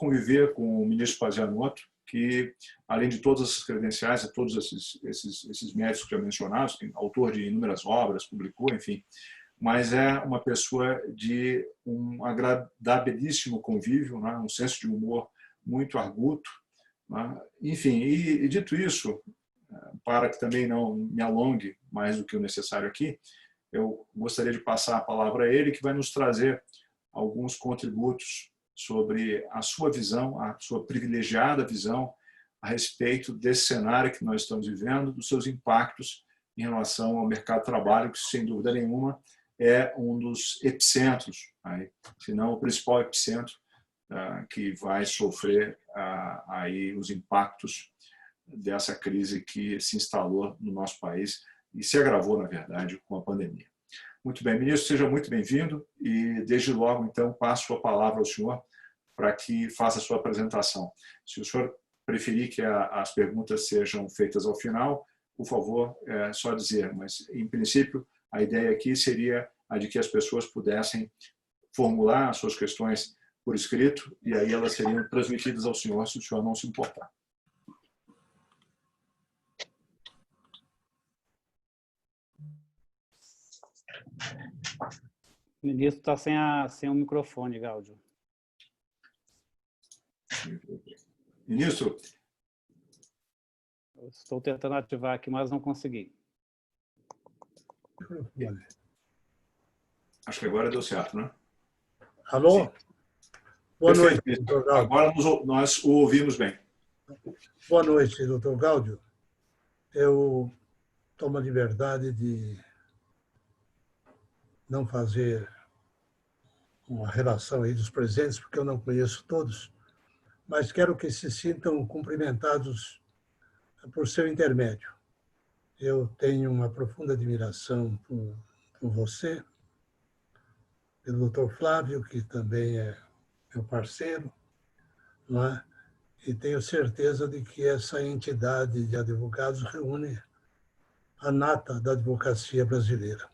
conviver com o ministro Pazianotto, que, além de todas essas credenciais, todos esses méritos que já mencionados, tem autor de inúmeras obras, publicou, enfim, mas é uma pessoa de um agradabilíssimo convívio, né? Um senso de humor muito arguto, né? Enfim, e dito isso, para que também não me alongue mais do que o necessário aqui, eu gostaria de passar a palavra a ele, que vai nos trazer alguns contributos sobre a sua visão, a sua privilegiada visão a respeito desse cenário que nós estamos vivendo, dos seus impactos em relação ao mercado de trabalho, que, sem dúvida nenhuma, é um dos epicentros, se não o principal epicentro, que vai sofrer aí os impactos dessa crise que se instalou no nosso país e se agravou, na verdade, com a pandemia. Muito bem, ministro, seja muito bem-vindo e, desde logo, então, passo a palavra ao senhor para que faça a sua apresentação. Se o senhor preferir que as perguntas sejam feitas ao final, por favor, é só dizer, mas, em princípio, a ideia aqui seria a de que as pessoas pudessem formular as suas questões por escrito e aí elas seriam transmitidas ao senhor, se o senhor não se importar. O ministro está sem o microfone, Gáudio. Ministro? Eu estou tentando ativar aqui, mas não consegui. Acho que agora deu certo, né? Alô? Sim. Boa Perfeito. noite, doutor Gáudio. Agora nós o ouvimos bem. Boa noite, doutor Gáudio. Eu tomo a liberdade de não fazer uma relação aí dos presentes, porque eu não conheço todos, mas quero que se sintam cumprimentados por seu intermédio. Eu tenho uma profunda admiração por você, pelo doutor Flávio, que também é meu parceiro, não é? E tenho certeza de que essa entidade de advogados reúne a nata da advocacia brasileira.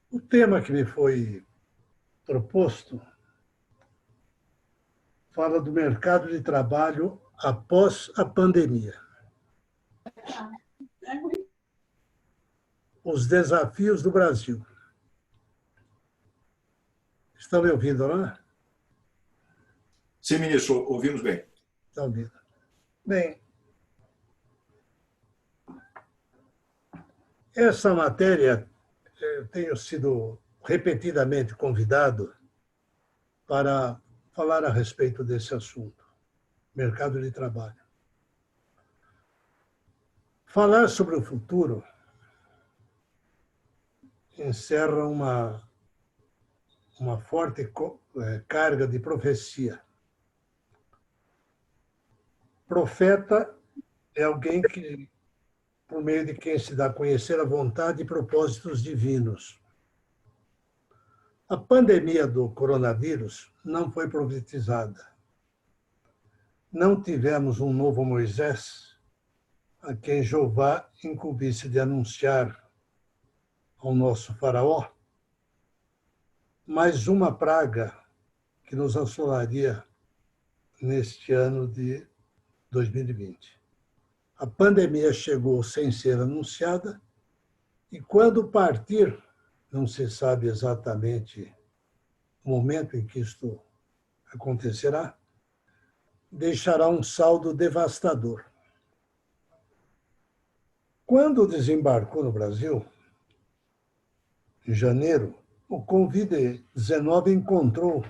O tema que me foi proposto fala do mercado de trabalho após a pandemia. Os desafios do Brasil. Estão me ouvindo, não é? Sim, ministro, ouvimos bem. Estão ouvindo. Bem, essa matéria, eu tenho sido repetidamente convidado para falar a respeito desse assunto, mercado de trabalho. Falar sobre o futuro encerra uma forte carga de profecia. Profeta é alguém que, por meio de quem se dá a conhecer a vontade e propósitos divinos. A pandemia do coronavírus não foi profetizada. Não tivemos um novo Moisés a quem Jeová incumbisse de anunciar ao nosso faraó mais uma praga que nos assolaria neste ano de 2020. A pandemia chegou sem ser anunciada e, quando partir, não se sabe exatamente o momento em que isto acontecerá, deixará um saldo devastador. Quando desembarcou no Brasil, em janeiro, o Covid-19 encontrou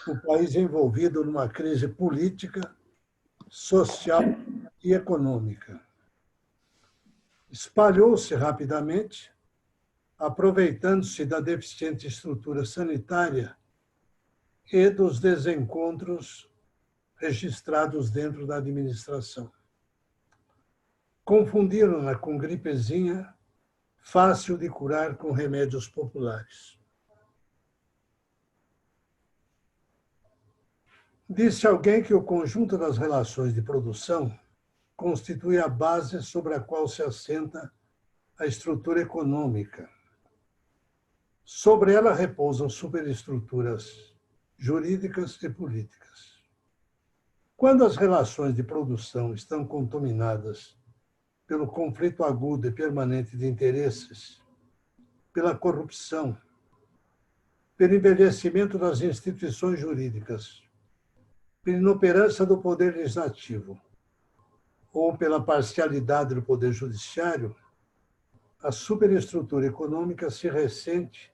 o país envolvido numa crise política, social e econômica. Espalhou-se rapidamente, aproveitando-se da deficiente estrutura sanitária e dos desencontros registrados dentro da administração. Confundiram-na com gripezinha, fácil de curar com remédios populares. Disse alguém que o conjunto das relações de produção constitui a base sobre a qual se assenta a estrutura econômica. Sobre ela repousam superestruturas jurídicas e políticas. Quando as relações de produção estão contaminadas pelo conflito agudo e permanente de interesses, pela corrupção, pelo envelhecimento das instituições jurídicas, pela inoperância do poder legislativo ou pela parcialidade do poder judiciário, a superestrutura econômica se ressente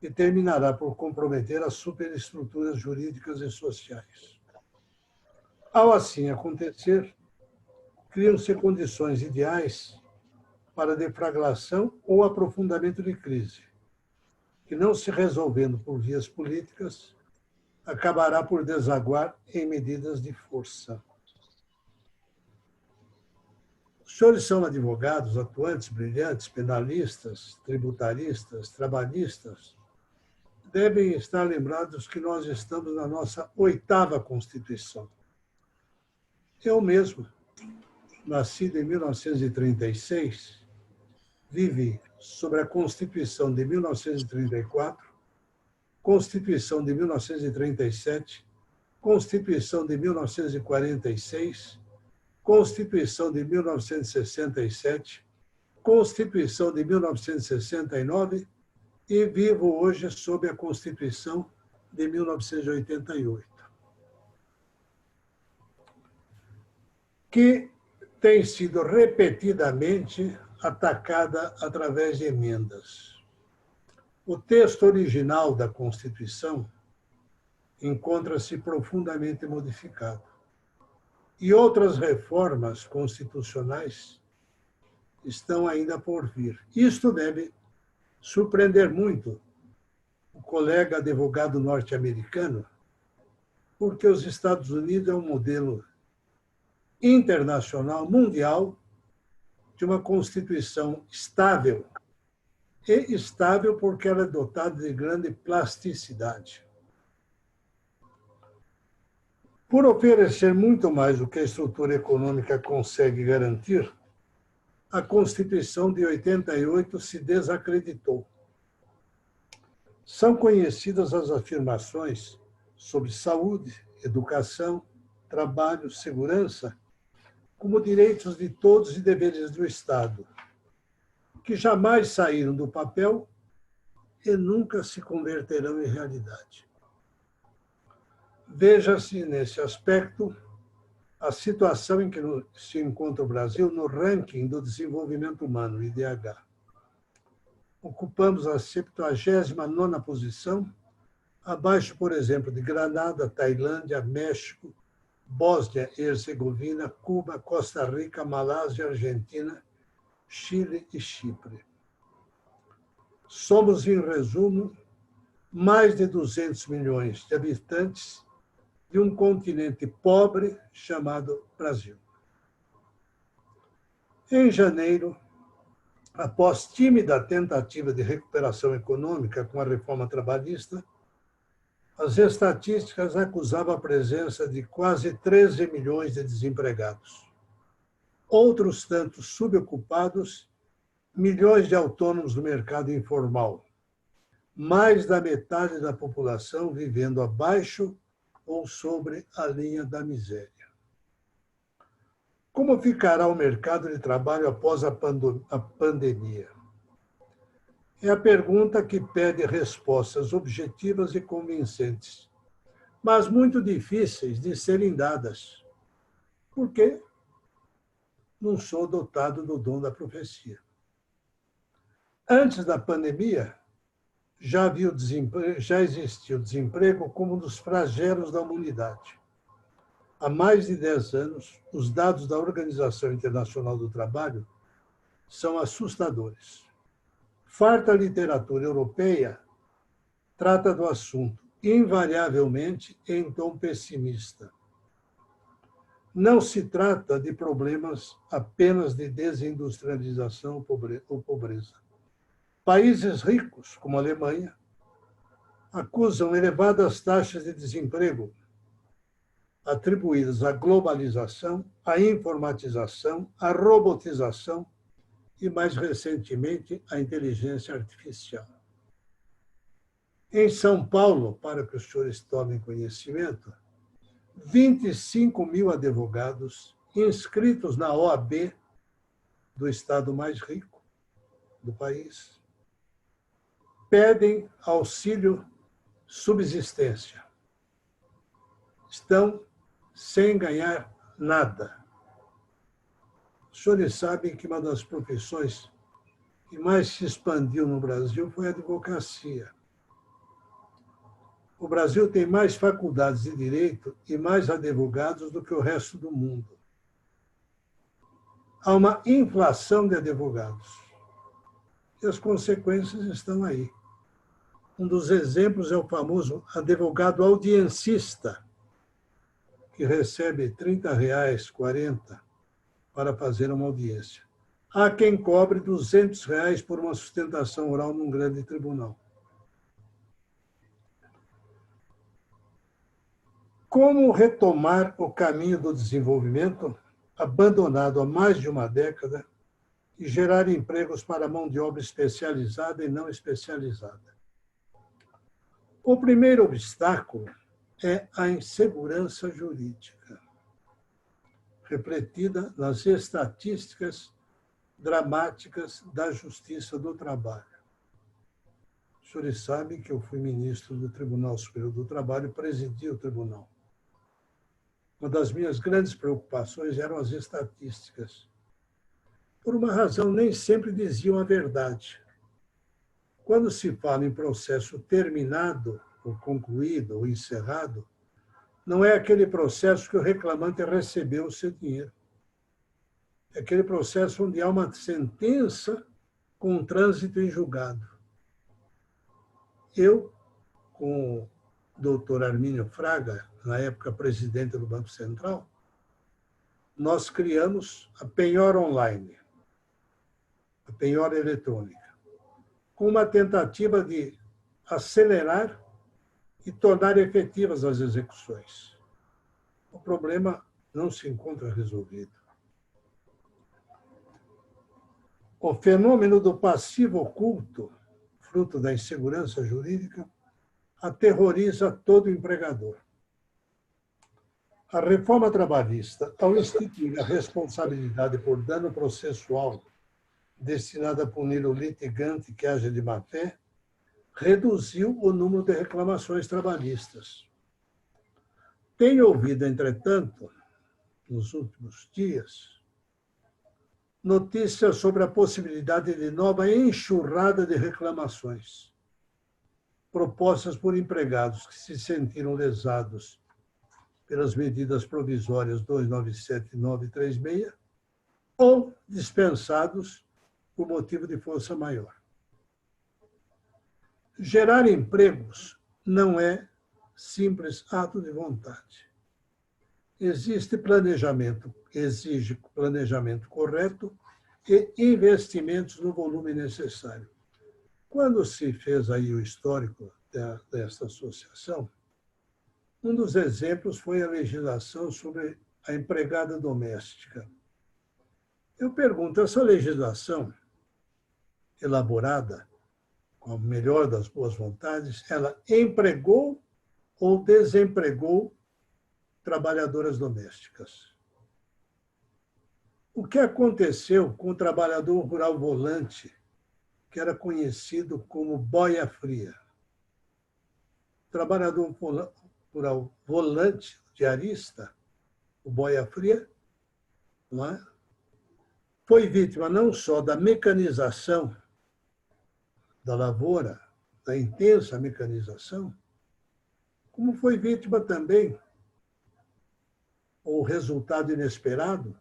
e terminará por comprometer as superestruturas jurídicas e sociais. Ao assim acontecer, criam-se condições ideais para a deflagração ou aprofundamento de crise, que, não se resolvendo por vias políticas, acabará por desaguar em medidas de força. Os senhores são advogados atuantes, brilhantes, penalistas, tributaristas, trabalhistas. Devem estar lembrados que nós estamos na nossa 8ª Constituição. Eu mesmo, nascido em 1936, vivi sobre a Constituição de 1934, Constituição de 1937, Constituição de 1946, Constituição de 1967, Constituição de 1969 e vivo hoje sob a Constituição de 1988, que tem sido repetidamente atacada através de emendas. O texto original da Constituição encontra-se profundamente modificado. E outras reformas constitucionais estão ainda por vir. Isto deve surpreender muito o colega advogado norte-americano, porque os Estados Unidos é um modelo internacional, mundial, de uma Constituição estável, e estável porque ela é dotada de grande plasticidade. Por oferecer muito mais do que a estrutura econômica consegue garantir, a Constituição de 88 se desacreditou. São conhecidas as afirmações sobre saúde, educação, trabalho, segurança, como direitos de todos e deveres do Estado, que jamais saíram do papel e nunca se converterão em realidade. Veja-se, nesse aspecto, a situação em que se encontra o Brasil no ranking do desenvolvimento humano, IDH. Ocupamos a 79ª posição, abaixo, por exemplo, de Granada, Tailândia, México, Bósnia e Herzegovina, Cuba, Costa Rica, Malásia, Argentina, Chile e Chipre. Somos, em resumo, mais de 200 milhões de habitantes de um continente pobre chamado Brasil. Em janeiro, após tímida tentativa de recuperação econômica com a reforma trabalhista, as estatísticas acusavam a presença de quase 13 milhões de desempregados. Outros tantos subocupados, milhões de autônomos no mercado informal, mais da metade da população vivendo abaixo ou sobre a linha da miséria. Como ficará o mercado de trabalho após a pandemia? É a pergunta que pede respostas objetivas e convincentes, mas muito difíceis de serem dadas, porque não sou dotado do dom da profecia. Antes da pandemia, já existia o desemprego como um dos flagelos da humanidade. Há mais de 10 anos, os dados da Organização Internacional do Trabalho são assustadores. Farta literatura europeia trata do assunto, invariavelmente em tom pessimista. Não se trata de problemas apenas de desindustrialização ou pobreza. Países ricos, como a Alemanha, acusam elevadas taxas de desemprego atribuídas à globalização, à informatização, à robotização e, mais recentemente, à inteligência artificial. Em São Paulo, para que os senhores tomem conhecimento, 25 mil advogados inscritos na OAB do estado mais rico do país pedem auxílio subsistência. Estão sem ganhar nada. Os senhores sabem que uma das profissões que mais se expandiu no Brasil foi a advocacia. O Brasil tem mais faculdades de direito e mais advogados do que o resto do mundo. Há uma inflação de advogados. E as consequências estão aí. Um dos exemplos é o famoso advogado audiencista, que recebe R$30, 40 para fazer uma audiência. Há quem cobre R$200 por uma sustentação oral num grande tribunal. Como retomar o caminho do desenvolvimento abandonado há mais de uma década e gerar empregos para mão de obra especializada e não especializada? O primeiro obstáculo é a insegurança jurídica, refletida nas estatísticas dramáticas da Justiça do Trabalho. Os senhores sabem que eu fui ministro do Tribunal Superior do Trabalho e presidi o tribunal. Uma das minhas grandes preocupações eram as estatísticas. Por uma razão, nem sempre diziam a verdade. Quando se fala em processo terminado, ou concluído, ou encerrado, não é aquele processo que o reclamante recebeu o seu dinheiro. É aquele processo onde há uma sentença com trânsito em julgado. Eu, com o doutor Armínio Fraga, na época presidente do Banco Central, nós criamos a penhora online, a penhora eletrônica, com uma tentativa de acelerar e tornar efetivas as execuções. O problema não se encontra resolvido. O fenômeno do passivo oculto, fruto da insegurança jurídica, aterroriza todo empregador. A reforma trabalhista, ao instituir a responsabilidade por dano processual destinada a punir o litigante que age de má-fé, reduziu o número de reclamações trabalhistas. Tenho ouvido, entretanto, nos últimos dias, notícias sobre a possibilidade de nova enxurrada de reclamações propostas por empregados que se sentiram lesados pelas medidas provisórias 297 e 936 ou dispensados por motivo de força maior. Gerar empregos não é simples ato de vontade. Exige planejamento correto e investimentos no volume necessário. Quando se fez aí o histórico desta associação, um dos exemplos foi a legislação sobre a empregada doméstica. Eu pergunto, essa legislação elaborada com a melhor das boas vontades, ela empregou ou desempregou trabalhadoras domésticas? O que aconteceu com o trabalhador rural volante, que era conhecido como boia fria? O trabalhador rural volante, diarista, o boia fria, não é? Foi vítima não só da mecanização da lavoura, da intensa mecanização, como foi vítima também, ou resultado inesperado,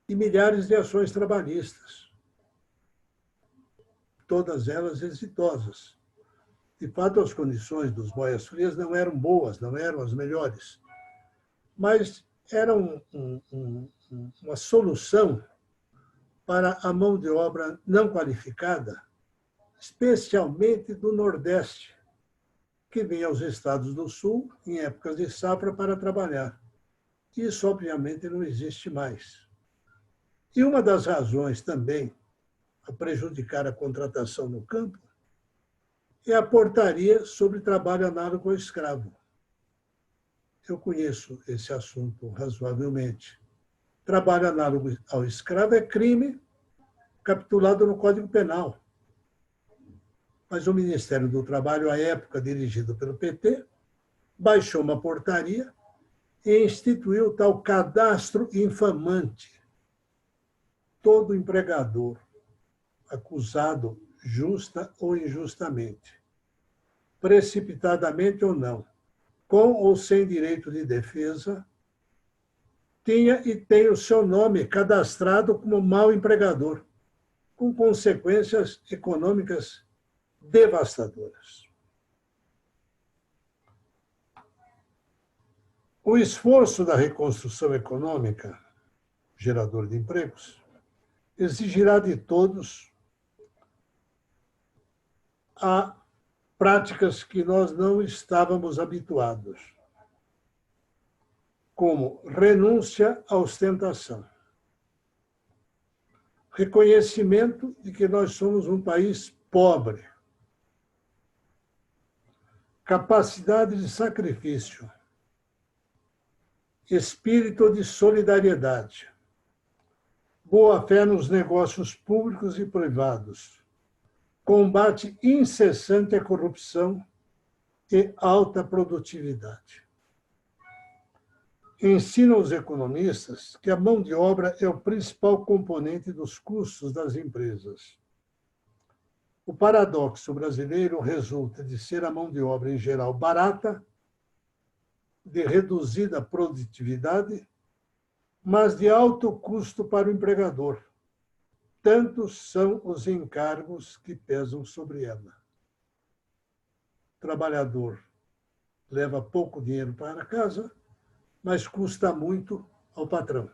de milhares de ações trabalhistas, todas elas exitosas. De fato, as condições dos boias frias não eram boas, não eram as melhores, mas eram uma solução para a mão de obra não qualificada, especialmente do Nordeste, que vinha aos estados do Sul em épocas de safra para trabalhar. Isso, obviamente, não existe mais. E uma das razões também a prejudicar a contratação no campo é a portaria sobre trabalho análogo ao escravo. Eu conheço esse assunto razoavelmente. Trabalho análogo ao escravo é crime capitulado no Código Penal. Mas o Ministério do Trabalho, à época dirigido pelo PT, baixou uma portaria e instituiu o tal cadastro infamante. Todo empregador acusado justa ou injustamente, precipitadamente ou não, com ou sem direito de defesa, tinha e tem o seu nome cadastrado como mau empregador, com consequências econômicas devastadoras. O esforço da reconstrução econômica, gerador de empregos, exigirá de todos a práticas que nós não estávamos habituados, como renúncia à ostentação, reconhecimento de que nós somos um país pobre, capacidade de sacrifício, espírito de solidariedade, boa-fé nos negócios públicos e privados, combate incessante à corrupção e alta produtividade. Ensina aos economistas que a mão de obra é o principal componente dos custos das empresas. O paradoxo brasileiro resulta de ser a mão de obra, em geral, barata, de reduzida produtividade, mas de alto custo para o empregador. Tantos são os encargos que pesam sobre ela. O trabalhador leva pouco dinheiro para casa, mas custa muito ao patrão.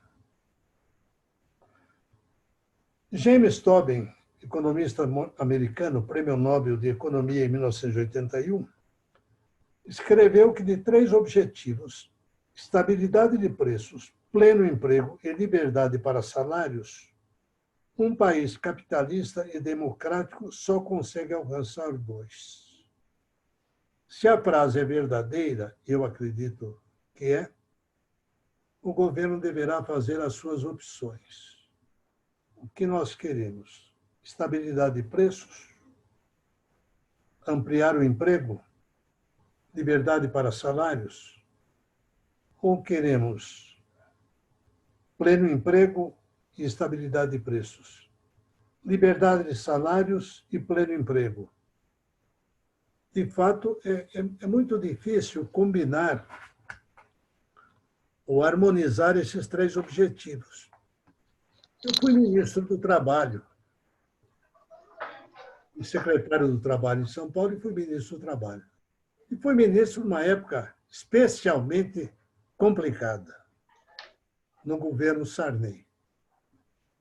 James Tobin, economista americano, prêmio Nobel de Economia em 1981, escreveu que de 3 objetivos, estabilidade de preços, pleno emprego e liberdade para salários, um país capitalista e democrático só consegue alcançar 2. Se a frase é verdadeira, eu acredito que é, o governo deverá fazer as suas opções. O que nós queremos? Estabilidade de preços, ampliar o emprego, liberdade para salários, ou queremos pleno emprego e estabilidade de preços, liberdade de salários e pleno emprego? De fato, é muito difícil combinar ou harmonizar esses 3 objetivos. Eu fui ministro do Trabalho, e secretário do Trabalho em São Paulo, e fui ministro do Trabalho. E fui ministro numa época especialmente complicada, no governo Sarney.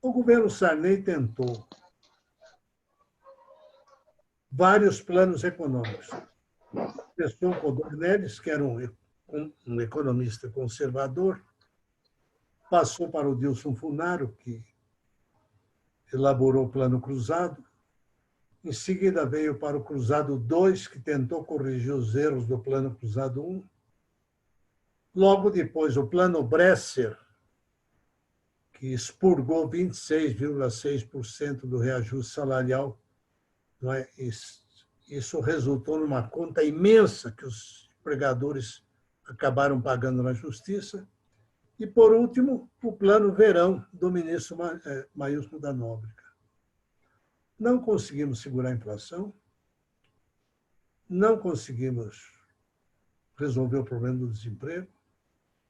O governo Sarney tentou vários planos econômicos. Começou com o Dornelles, que era um economista conservador, passou para o Dilson Funaro, que elaborou o Plano Cruzado. Em seguida veio para o Cruzado 2, que tentou corrigir os erros do Plano Cruzado 1. Logo depois, o Plano Bresser, que expurgou 26,6% do reajuste salarial. Não é? Isso resultou numa conta imensa que os empregadores acabaram pagando na Justiça. E, por último, o Plano Verão, do ministro Maiusco da Nóbrega. Não conseguimos segurar a inflação, não conseguimos resolver o problema do desemprego,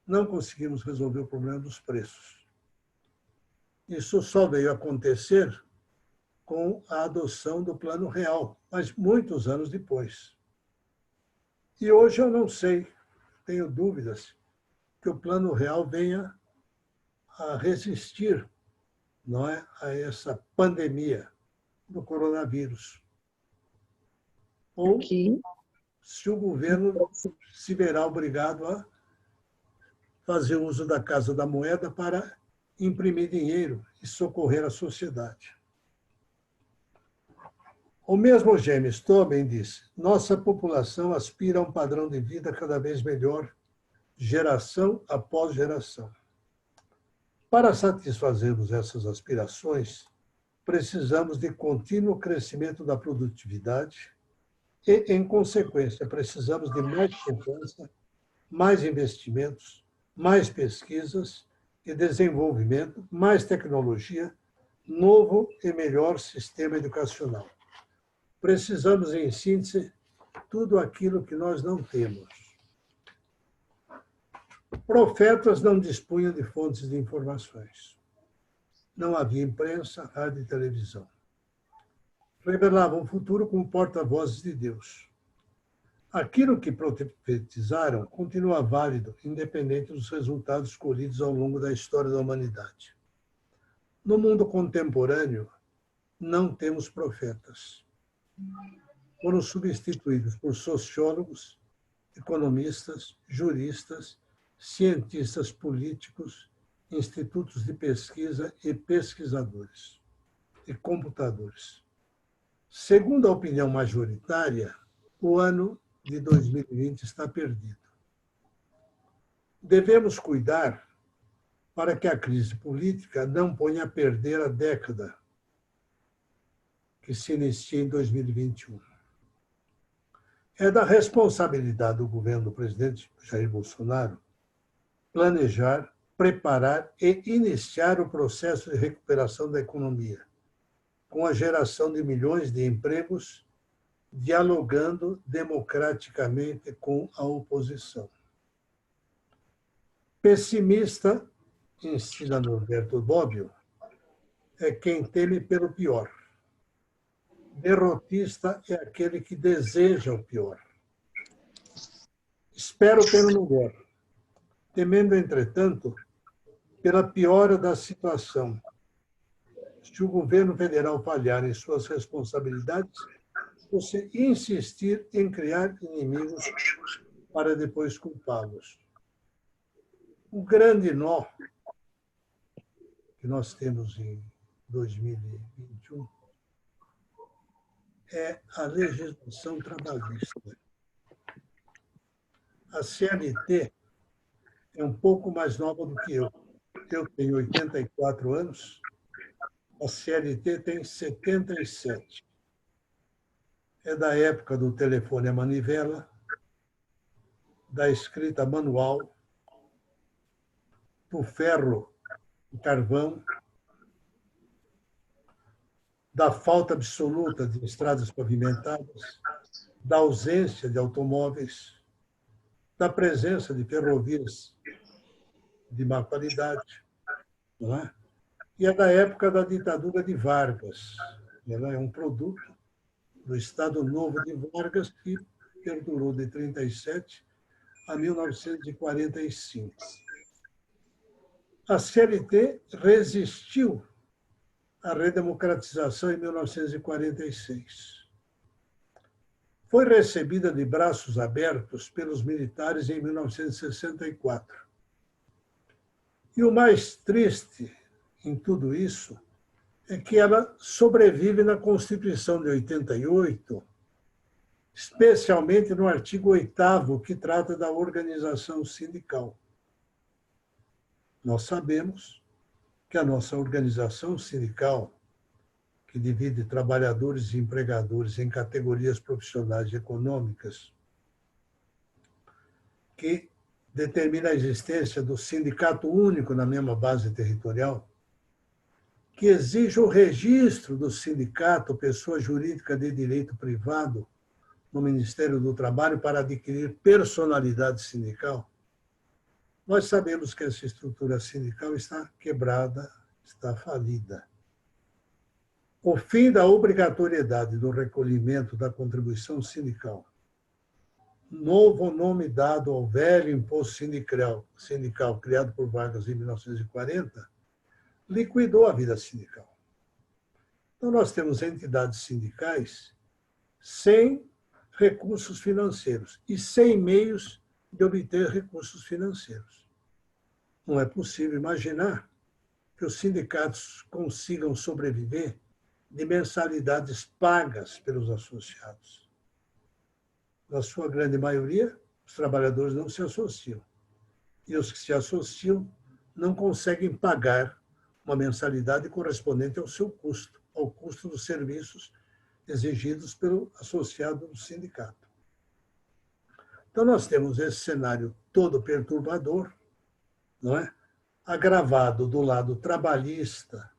não conseguimos resolver o problema dos preços. Isso só veio acontecer com a adoção do Plano Real, mas muitos anos depois. E hoje eu não sei, tenho dúvidas que o Plano Real venha a resistir, não é, a essa pandemia do coronavírus. Ou se o governo se verá obrigado a fazer uso da Casa da Moeda para imprimir dinheiro e socorrer a sociedade. O mesmo James Tobin disse: nossa população aspira a um padrão de vida cada vez melhor, geração após geração. Para satisfazermos essas aspirações, precisamos de contínuo crescimento da produtividade e, em consequência, precisamos de mais poupança, mais investimentos, mais pesquisas e desenvolvimento, mais tecnologia, novo e melhor sistema educacional. Precisamos, em síntese, tudo aquilo que nós não temos. Profetas não dispunham de fontes de informações. Não havia imprensa, rádio e televisão. Revelavam o futuro como porta-vozes de Deus. Aquilo que profetizaram continua válido, independente dos resultados colhidos ao longo da história da humanidade. No mundo contemporâneo, não temos profetas. Foram substituídos por sociólogos, economistas, juristas, cientistas políticos, institutos de pesquisa e pesquisadores e computadores. Segundo a opinião majoritária, o ano de 2020 está perdido. Devemos cuidar para que a crise política não ponha a perder a década que se inicia em 2021. É da responsabilidade do governo do presidente Jair Bolsonaro planejar, preparar e iniciar o processo de recuperação da economia, com a geração de milhões de empregos, dialogando democraticamente com a oposição. Pessimista, ensina Norberto Bobbio, é quem teme pelo pior. Derrotista é aquele que deseja o pior. Espero pelo melhor, temendo, entretanto, pela piora da situação. Se o governo federal falhar em suas responsabilidades, você insistir em criar inimigos para depois culpá-los. O grande nó que nós temos em 2021 é a legislação trabalhista. A CLT é um pouco mais nova do que eu. Eu tenho 84 anos, a CLT tem 77. É da época do telefone à manivela, da escrita manual, do ferro e carvão, da falta absoluta de estradas pavimentadas, da ausência de automóveis, da presença de ferrovias de má qualidade, não é? E é da época da ditadura de Vargas. Ela é um produto do Estado Novo de Vargas que perdurou de 1937 a 1945. A CLT resistiu à redemocratização em 1946. Foi recebida de braços abertos pelos militares em 1964. E o mais triste em tudo isso é que ela sobrevive na Constituição de 88, especialmente no artigo 8º, que trata da organização sindical. Nós sabemos que a nossa organização sindical, que divide trabalhadores e empregadores em categorias profissionais e econômicas, que determina a existência do sindicato único na mesma base territorial, que exige o registro do sindicato, pessoa jurídica de direito privado, no Ministério do Trabalho para adquirir personalidade sindical. Nós sabemos que essa estrutura sindical está quebrada, está falida. O fim da obrigatoriedade do recolhimento da contribuição sindical, novo nome dado ao velho imposto sindical criado por Vargas em 1940, liquidou a vida sindical. Então, nós temos entidades sindicais sem recursos financeiros e sem meios de obter recursos financeiros. Não é possível imaginar que os sindicatos consigam sobreviver de mensalidades pagas pelos associados. Na sua grande maioria, os trabalhadores não se associam. E os que se associam não conseguem pagar uma mensalidade correspondente ao seu custo, ao custo dos serviços exigidos pelo associado do sindicato. Então, nós temos esse cenário todo perturbador, não é? Agravado do lado trabalhista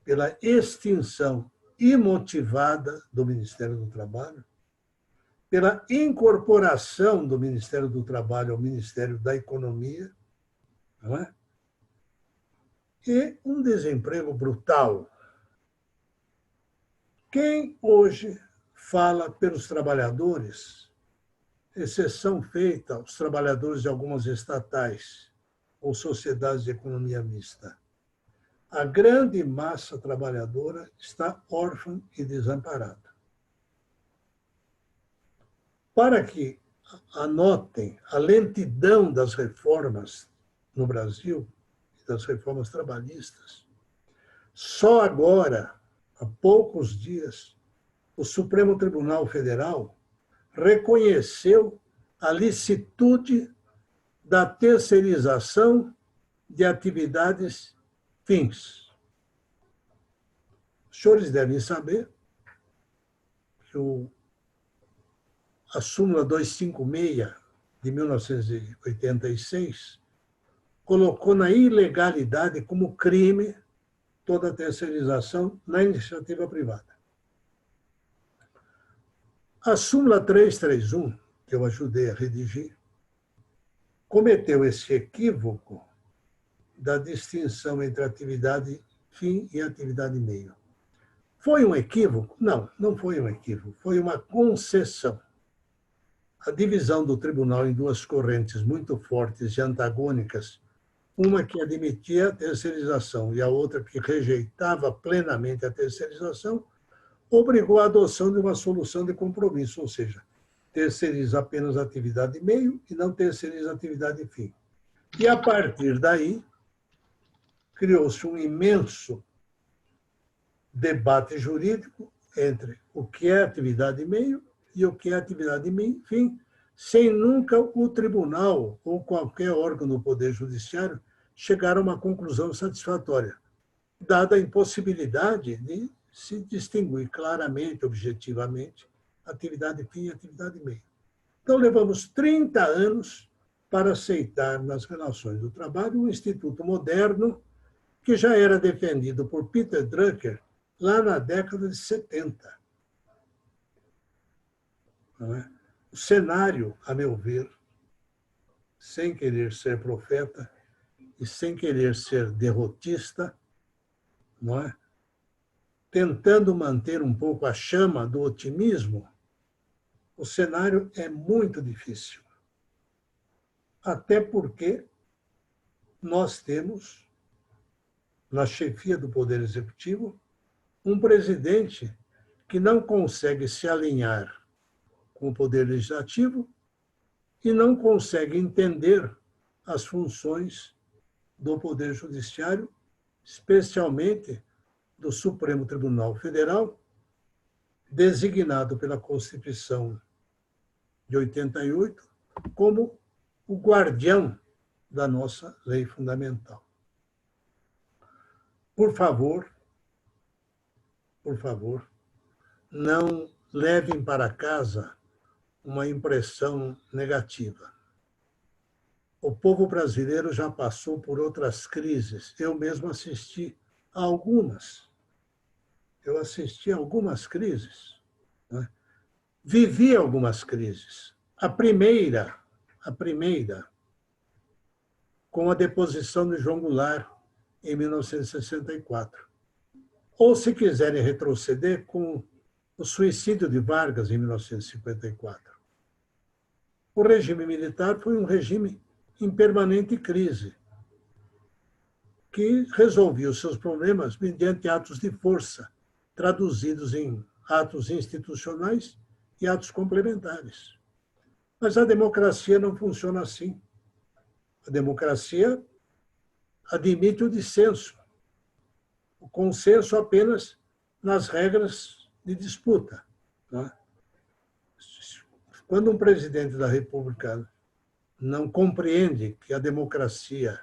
pela extinção imotivada do Ministério do Trabalho, pela incorporação do Ministério do Trabalho ao Ministério da Economia, não é? E um desemprego brutal. Quem hoje fala pelos trabalhadores, exceção feita aos trabalhadores de algumas estatais ou sociedades de economia mista, a grande massa trabalhadora está órfã e desamparada. Para que anotem a lentidão das reformas no Brasil, das reformas trabalhistas, só agora, há poucos dias, o Supremo Tribunal Federal reconheceu a licitude da terceirização de atividades fins. Os senhores devem saber que a súmula 256 de 1986 colocou na ilegalidade como crime toda a terceirização na iniciativa privada. A súmula 331, que eu ajudei a redigir, cometeu esse equívoco da distinção entre atividade fim e atividade meio. Foi um equívoco? Não, não foi um equívoco. Foi uma concessão. A divisão do tribunal em duas correntes muito fortes e antagônicas, uma que admitia a terceirização e a outra que rejeitava plenamente a terceirização, obrigou à adoção de uma solução de compromisso, ou seja, terceiriza apenas a atividade meio e não terceiriza a atividade fim. E, a partir daí, criou-se um imenso debate jurídico entre o que é atividade meio e o que é atividade fim, sem nunca o tribunal ou qualquer órgão do Poder Judiciário chegar a uma conclusão satisfatória, dada a impossibilidade de se distinguir claramente, objetivamente, atividade fim e atividade meio. Então, levamos 30 anos para aceitar nas relações do trabalho um instituto moderno que já era defendido por Peter Drucker lá na década de 70. Não é? O cenário, a meu ver, sem querer ser profeta e sem querer ser derrotista, não é? Tentando manter um pouco a chama do otimismo, o cenário é muito difícil. Até porque nós temos, na chefia do Poder Executivo, um presidente que não consegue se alinhar com o Poder Legislativo e não consegue entender as funções do Poder Judiciário, especialmente do Supremo Tribunal Federal, designado pela Constituição de 88 como o guardião da nossa lei fundamental. Por favor, não levem para casa uma impressão negativa. O povo brasileiro já passou por outras crises. Eu mesmo assisti a algumas. Eu assisti a algumas crises. Né? Vivi algumas crises. A primeira, com a deposição de João Goulart em 1964. Ou, se quiserem retroceder, com o suicídio de Vargas em 1954. O regime militar foi um regime em permanente crise, que resolvia os seus problemas mediante atos de força, traduzidos em atos institucionais e atos complementares. Mas a democracia não funciona assim. A democracia admite o dissenso. O consenso apenas nas regras de disputa. Né? Quando um presidente da República não compreende que a democracia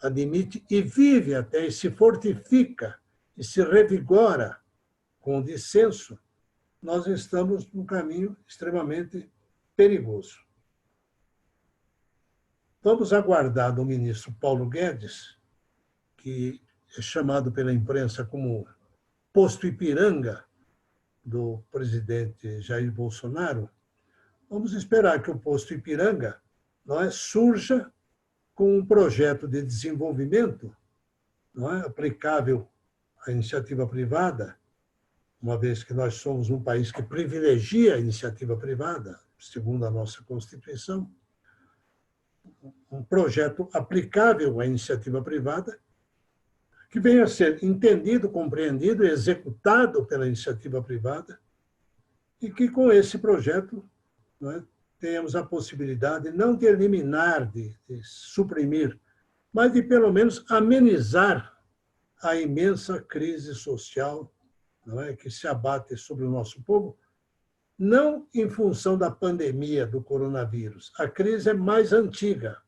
admite e vive até, e se fortifica, e se revigora com o dissenso, nós estamos num caminho extremamente perigoso. Vamos aguardar do ministro Paulo Guedes, que é chamado pela imprensa como posto Ipiranga do presidente Jair Bolsonaro. Vamos esperar que o posto Ipiranga surja com um projeto de desenvolvimento aplicável à iniciativa privada, uma vez que nós somos um país que privilegia a iniciativa privada, segundo a nossa Constituição, um projeto aplicável à iniciativa privada, que venha a ser entendido, compreendido e executado pela iniciativa privada, e que, com esse projeto, tenhamos a possibilidade não de eliminar, de suprimir, mas de, pelo menos, amenizar a imensa crise social que se abate sobre o nosso povo, não em função da pandemia do coronavírus. A crise é mais antiga.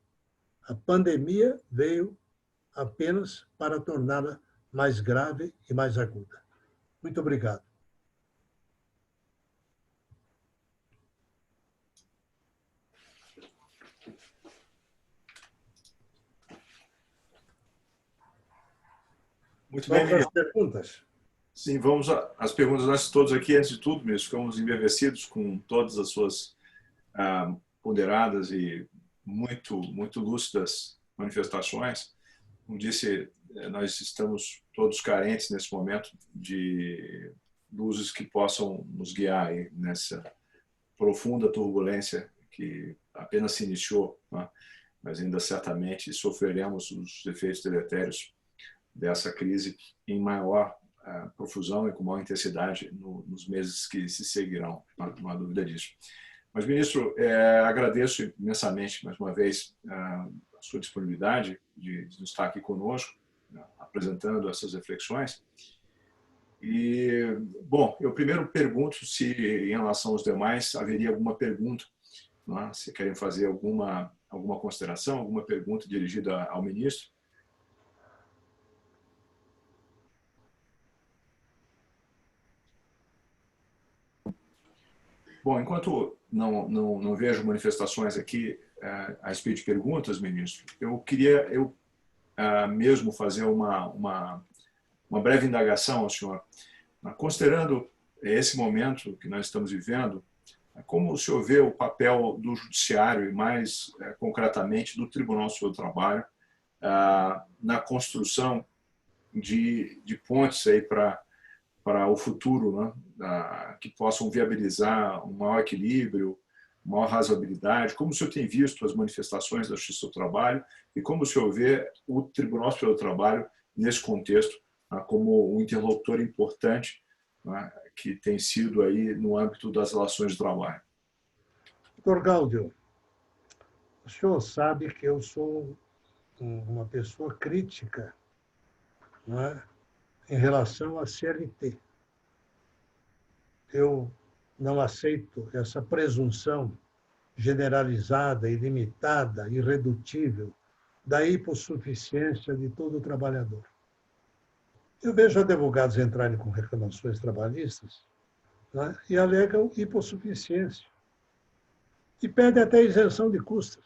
A pandemia veio apenas para torná-la mais grave e mais aguda. Muito obrigado. Muito bem, vamos às perguntas. Sim, vamos às perguntas. Nós todos aqui, antes de tudo, mesmo, ficamos embevecidos com todas as suas ponderadas e muito lúcidas manifestações. Como disse, nós estamos todos carentes nesse momento de luzes que possam nos guiar aí nessa profunda turbulência que apenas se iniciou, mas ainda certamente sofreremos os efeitos deletérios dessa crise em maior profusão e com maior intensidade nos meses que se seguirão, não há dúvida disso. Mas, ministro, agradeço imensamente, mais uma vez, a sua disponibilidade de estar aqui conosco, apresentando essas reflexões. E, bom, eu primeiro pergunto se, em relação aos demais, haveria alguma pergunta, se querem fazer alguma consideração, alguma pergunta dirigida ao ministro. Bom, enquanto não vejo manifestações aqui a respeito de perguntas, ministro, eu queria mesmo fazer uma breve indagação ao senhor. Considerando esse momento que nós estamos vivendo, como o senhor vê o papel do judiciário e, mais concretamente, do Tribunal Superior do Trabalho na construção de pontes aí para o futuro, que possam viabilizar um maior equilíbrio, maior razoabilidade? Como o senhor tem visto as manifestações da Justiça do Trabalho e como o senhor vê o Tribunal Superior do Trabalho nesse contexto como um interlocutor importante que tem sido aí no âmbito das relações de trabalho? Doutor Gáudio, o senhor sabe que eu sou uma pessoa crítica em relação à CLT. Eu não aceito essa presunção generalizada, ilimitada, irredutível da hipossuficiência de todo trabalhador. Eu vejo advogados entrarem com reclamações trabalhistas e alegam hipossuficiência. E pedem até isenção de custas.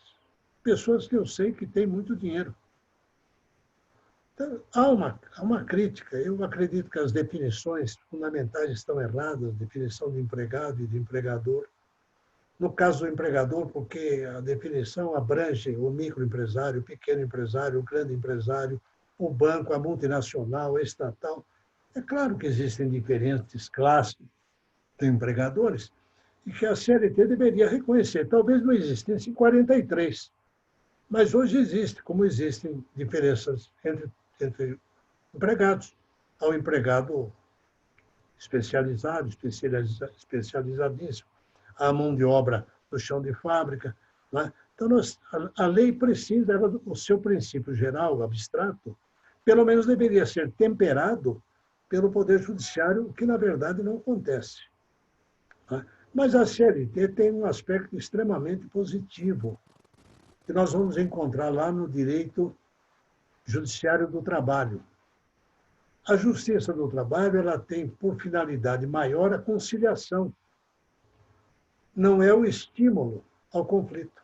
Pessoas que eu sei que têm muito dinheiro. Então, há uma crítica. Eu acredito que as definições fundamentais estão erradas, definição de empregado e de empregador. No caso do empregador, porque a definição abrange o microempresário, o pequeno empresário, o grande empresário, o banco, a multinacional, a estatal. É claro que existem diferentes classes de empregadores e que a CLT deveria reconhecer. Talvez não existisse em 43, mas hoje existe, como existem diferenças entre empregados. Há um empregado especializado, especializadíssimo, há a mão de obra do chão de fábrica. Então, a lei precisa, o seu princípio geral, abstrato, pelo menos deveria ser temperado pelo Poder Judiciário, o que, na verdade, não acontece. Mas a CLT tem um aspecto extremamente positivo, que nós vamos encontrar lá no direito judiciário do trabalho. A Justiça do Trabalho ela tem por finalidade maior a conciliação, não é o estímulo ao conflito.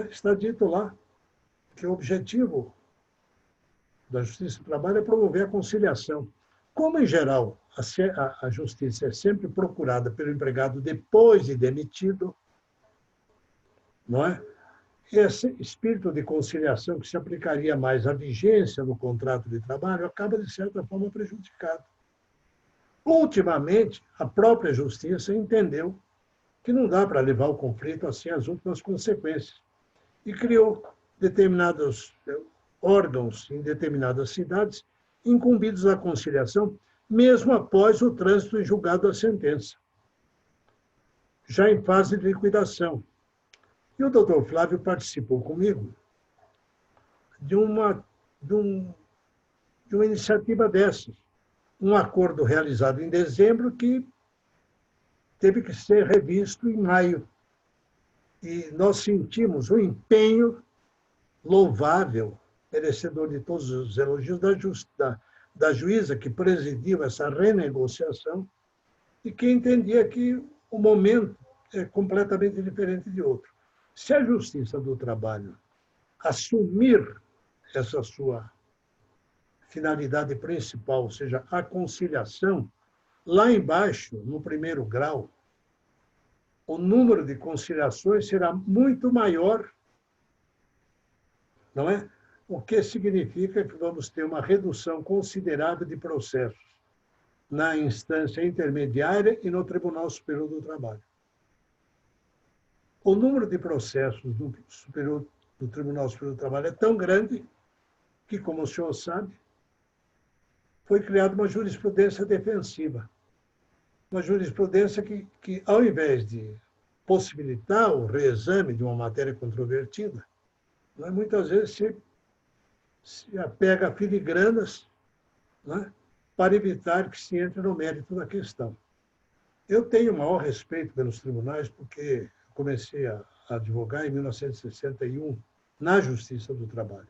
Está dito lá que o objetivo da Justiça do Trabalho é promover a conciliação. Como, em geral, a justiça é sempre procurada pelo empregado depois de demitido, não é? Esse espírito de conciliação que se aplicaria mais à vigência do contrato de trabalho acaba, de certa forma, prejudicado. Ultimamente, a própria justiça entendeu que não dá para levar o conflito assim às últimas consequências e criou determinados órgãos em determinadas cidades incumbidos à conciliação, mesmo após o trânsito em julgado da sentença, já em fase de liquidação. E o doutor Flávio participou comigo de uma iniciativa dessas, um acordo realizado em dezembro que teve que ser revisto em maio. E nós sentimos o empenho louvável, merecedor de todos os elogios, da juíza que presidiu essa renegociação e que entendia que o momento é completamente diferente de outro. Se a Justiça do Trabalho assumir essa sua finalidade principal, ou seja, a conciliação, lá embaixo, no primeiro grau, o número de conciliações será muito maior, não é? O que significa que vamos ter uma redução considerável de processos na instância intermediária e no Tribunal Superior do Trabalho. O número de processos do Tribunal Superior do Trabalho é tão grande que, como o senhor sabe, foi criada uma jurisprudência defensiva. Uma jurisprudência que ao invés de possibilitar o reexame de uma matéria controvertida, muitas vezes se apega a filigranas, para evitar que se entre no mérito da questão. Eu tenho o maior respeito pelos tribunais, porque comecei a advogar em 1961 na Justiça do Trabalho.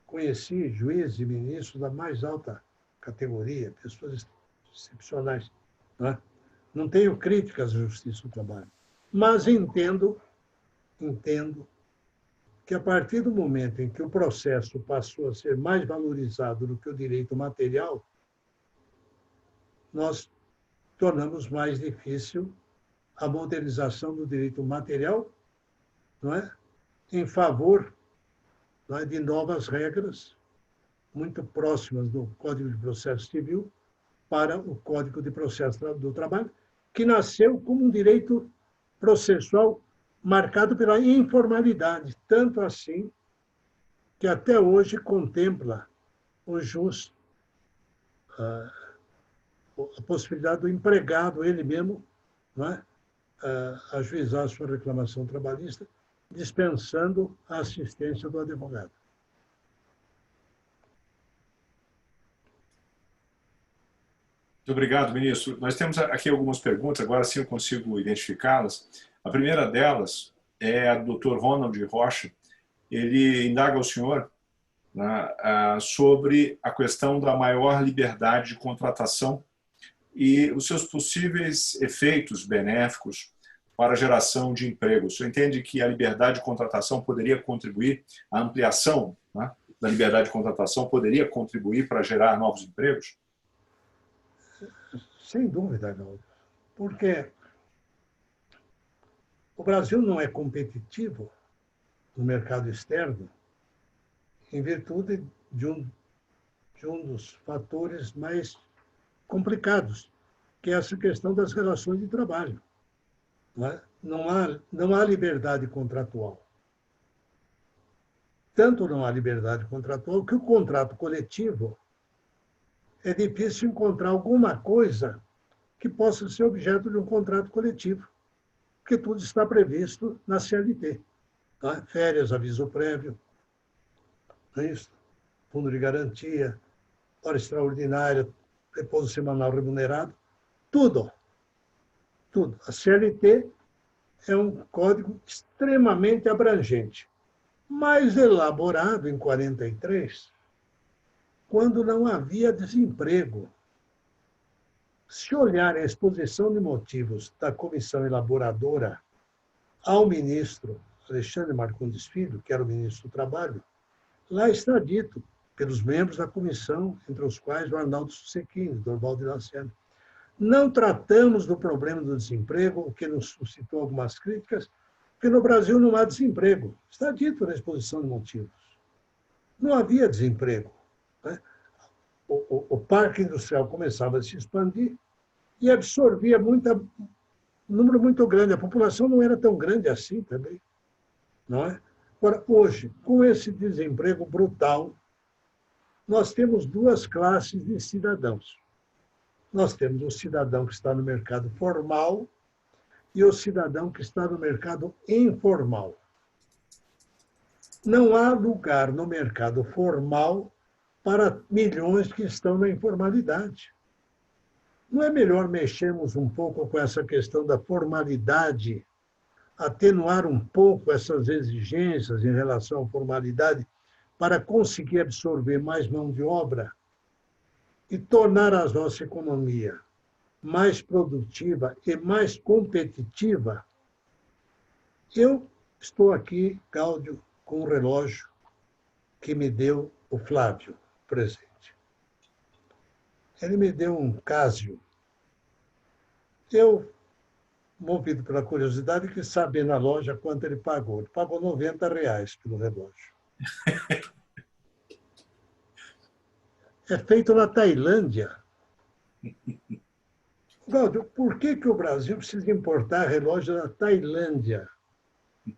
Conheci juízes e ministros da mais alta categoria, pessoas excepcionais. Não tenho críticas à Justiça do Trabalho, mas entendo que a partir do momento em que o processo passou a ser mais valorizado do que o direito material, nós tornamos mais difícil a modernização do direito material, em favor de novas regras muito próximas do Código de Processo Civil para o Código de Processo do Trabalho, que nasceu como um direito processual marcado pela informalidade, tanto assim que até hoje contempla o jus, a possibilidade do empregado, ele mesmo, ajuizar a sua reclamação trabalhista, dispensando a assistência do advogado. Muito obrigado, ministro. Nós temos aqui algumas perguntas, agora sim eu consigo identificá-las. A primeira delas é a do Dr. Ronald Rocha. Ele indaga ao senhor sobre a questão da maior liberdade de contratação e os seus possíveis efeitos benéficos para a geração de emprego. O senhor entende que a liberdade de contratação poderia contribuir, a ampliação da liberdade de contratação poderia contribuir para gerar novos empregos? Sem dúvida, Galdo. Porque o Brasil não é competitivo no mercado externo em virtude de um dos fatores mais complicados, que é essa questão das relações de trabalho. Não há liberdade contratual. Tanto não há liberdade contratual que o contrato coletivo é difícil encontrar alguma coisa que possa ser objeto de um contrato coletivo, porque tudo está previsto na CLT. Férias, aviso prévio, fundo de garantia, hora extraordinária, repouso semanal remunerado, tudo. Tudo. A CLT é um código extremamente abrangente, mas elaborado em 43, quando não havia desemprego. Se olhar a exposição de motivos da comissão elaboradora ao ministro Alexandre Marcondes Filho, que era o ministro do Trabalho, lá está dito pelos membros da comissão, entre os quais o Arnaldo Susequini, Dorval de Lacerda. Não tratamos do problema do desemprego, o que nos suscitou algumas críticas, porque no Brasil não há desemprego. Está dito na exposição de motivos. Não havia desemprego, né? O parque industrial começava a se expandir e absorvia um número muito grande. A população não era tão grande assim também, não é? Agora, hoje, com esse desemprego brutal, nós temos duas classes de cidadãos. Nós temos o cidadão que está no mercado formal e o cidadão que está no mercado informal. Não há lugar no mercado formal para milhões que estão na informalidade. Não é melhor mexermos um pouco com essa questão da formalidade, atenuar um pouco essas exigências em relação à formalidade para conseguir absorver mais mão de obra e tornar a nossa economia mais produtiva e mais competitiva? Eu estou aqui, Cláudio, com um relógio que me deu o Flávio, presente. Ele me deu um Casio. Eu, movido pela curiosidade, quis saber na loja quanto ele pagou. Ele pagou R$90 pelo relógio. É feito na Tailândia. Cláudio, por que o Brasil precisa importar relógios da Tailândia,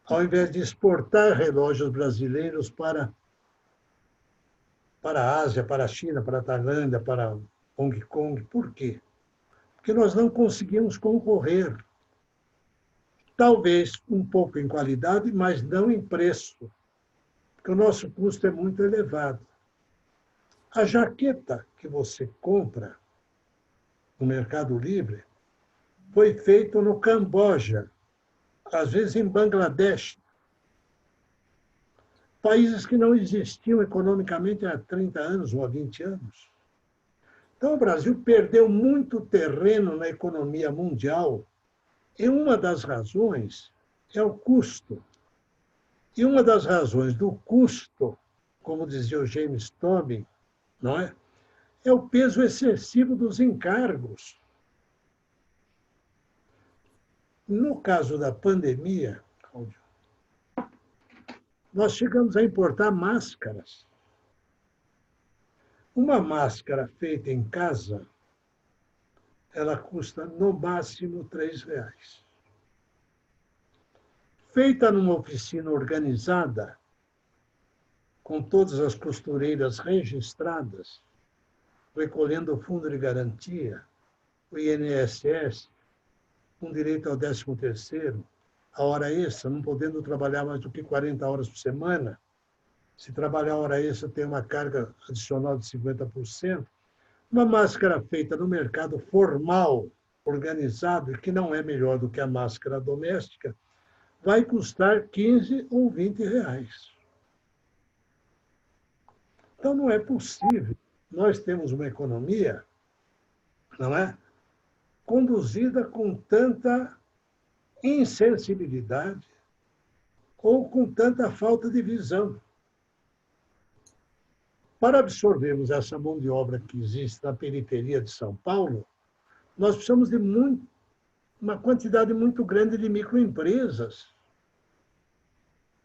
ao invés de exportar relógios brasileiros para a Ásia, para a China, para a Tailândia, para Hong Kong? Por quê? Porque nós não conseguimos concorrer. Talvez um pouco em qualidade, mas não em preço, porque o nosso custo é muito elevado. A jaqueta que você compra no Mercado Livre foi feita no Camboja, às vezes em Bangladesh, países que não existiam economicamente há 30 anos ou há 20 anos. Então, o Brasil perdeu muito terreno na economia mundial, e uma das razões é o custo. E uma das razões do custo, como dizia o James Tobin, não é? É o peso excessivo dos encargos. No caso da pandemia, Cláudio, nós chegamos a importar máscaras. Uma máscara feita em casa, ela custa no máximo R$3. Feita numa oficina organizada, com todas as costureiras registradas, recolhendo o fundo de garantia, o INSS, com direito ao 13º, a hora extra, não podendo trabalhar mais do que 40 horas por semana. Se trabalhar a hora extra, tem uma carga adicional de 50%. Uma máscara feita no mercado formal, organizado, e que não é melhor do que a máscara doméstica, vai custar R$15 ou R$20. Então, não é possível. Nós temos uma economia, não é, conduzida com tanta insensibilidade ou com tanta falta de visão. Para absorvermos essa mão de obra que existe na periferia de São Paulo, nós precisamos de uma quantidade muito grande de microempresas,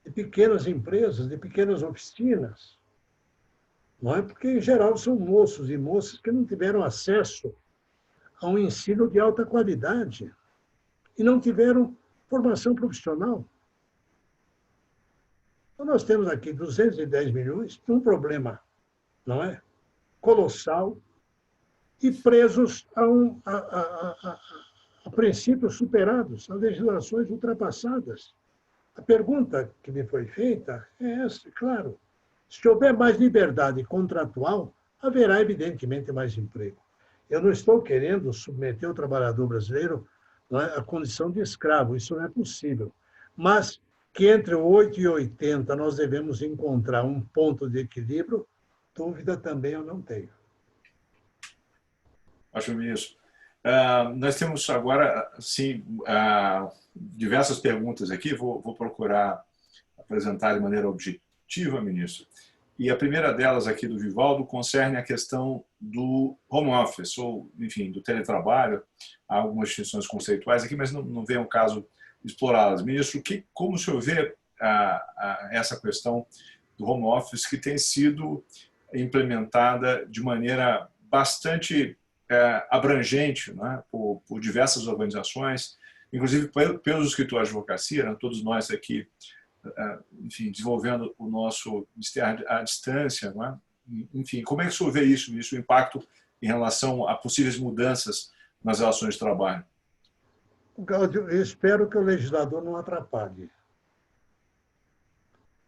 de pequenas empresas, de pequenas oficinas. Não é? Porque, em geral, são moços e moças que não tiveram acesso a um ensino de alta qualidade e não tiveram formação profissional. Então, nós temos aqui 210 milhões, um problema, não é? Colossal, e presos a princípios superados, a legislações ultrapassadas. A pergunta que me foi feita é essa, claro. Se houver mais liberdade contratual, haverá, evidentemente, mais emprego. Eu não estou querendo submeter o trabalhador brasileiro, não é, à condição de escravo, isso não é possível. Mas que entre 8 e 80 nós devemos encontrar um ponto de equilíbrio, dúvida também eu não tenho. Acho ministro. Nós temos agora, sim, diversas perguntas aqui, vou procurar apresentar de maneira objetiva, ministro. E a primeira delas aqui do Vivaldo concerne a questão do home office, ou, enfim, do teletrabalho. Há algumas distinções conceituais aqui, mas não vem ao caso explorá-las. Ministro, como o senhor vê essa questão do home office que tem sido implementada de maneira bastante abrangente, né, por diversas organizações, inclusive pelos escritórios de advocacia, né, todos nós aqui, enfim, desenvolvendo o nosso ministério à distância, não é? Enfim, como é que o senhor vê isso, o impacto em relação a possíveis mudanças nas relações de trabalho? Cláudio, eu espero que o legislador não atrapalhe.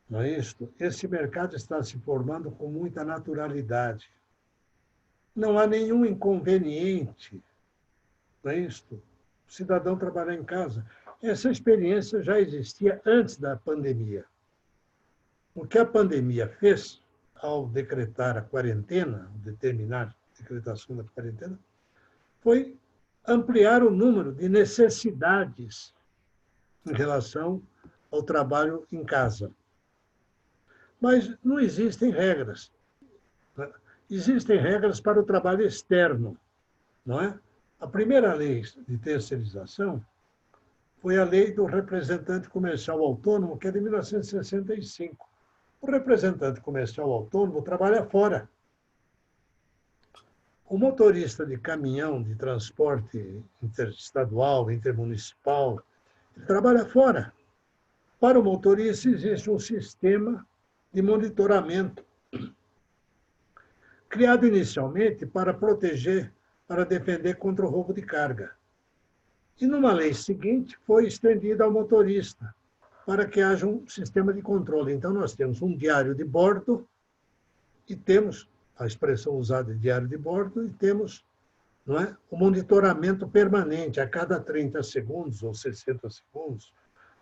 Não é isso? Esse mercado está se formando com muita naturalidade. Não há nenhum inconveniente, não é isso? O cidadão trabalhar em casa. Essa experiência já existia antes da pandemia. O que a pandemia fez, ao decretar a quarentena, determinar a decretação da quarentena, foi ampliar o número de necessidades em relação ao trabalho em casa. Mas não existem regras. Existem regras para o trabalho externo, não é? A primeira lei de terceirização foi a lei do representante comercial autônomo, que é de 1965. O representante comercial autônomo trabalha fora. O motorista de caminhão de transporte interestadual, intermunicipal, ele trabalha fora. Para o motorista existe um sistema de monitoramento criado inicialmente para proteger, para defender contra o roubo de carga. E numa lei seguinte foi estendida ao motorista, para que haja um sistema de controle. Então nós temos um diário de bordo e temos a expressão usada de diário de bordo e temos, não é, o monitoramento permanente a cada 30 segundos ou 60 segundos,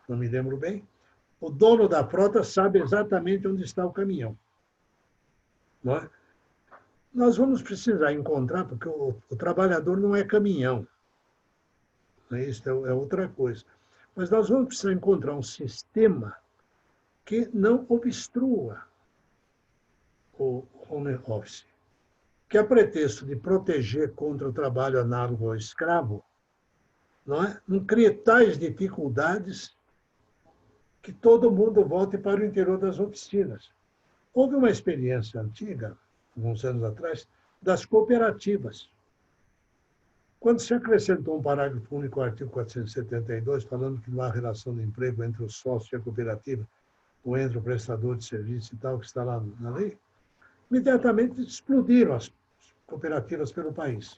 não me lembro bem. O dono da frota sabe exatamente onde está o caminhão. Não é? Nós vamos precisar encontrar, porque o trabalhador não é caminhão. Isso é outra coisa. Mas nós vamos precisar encontrar um sistema que não obstrua o home office, que a pretexto de proteger contra o trabalho análogo ao escravo, não crie tais dificuldades que todo mundo volte para o interior das oficinas. Houve uma experiência antiga, alguns anos atrás, das cooperativas. Quando se acrescentou um parágrafo único ao artigo 472, falando que não há relação de emprego entre o sócio e a cooperativa, ou entre o prestador de serviço e tal, que está lá na lei, imediatamente explodiram as cooperativas pelo país.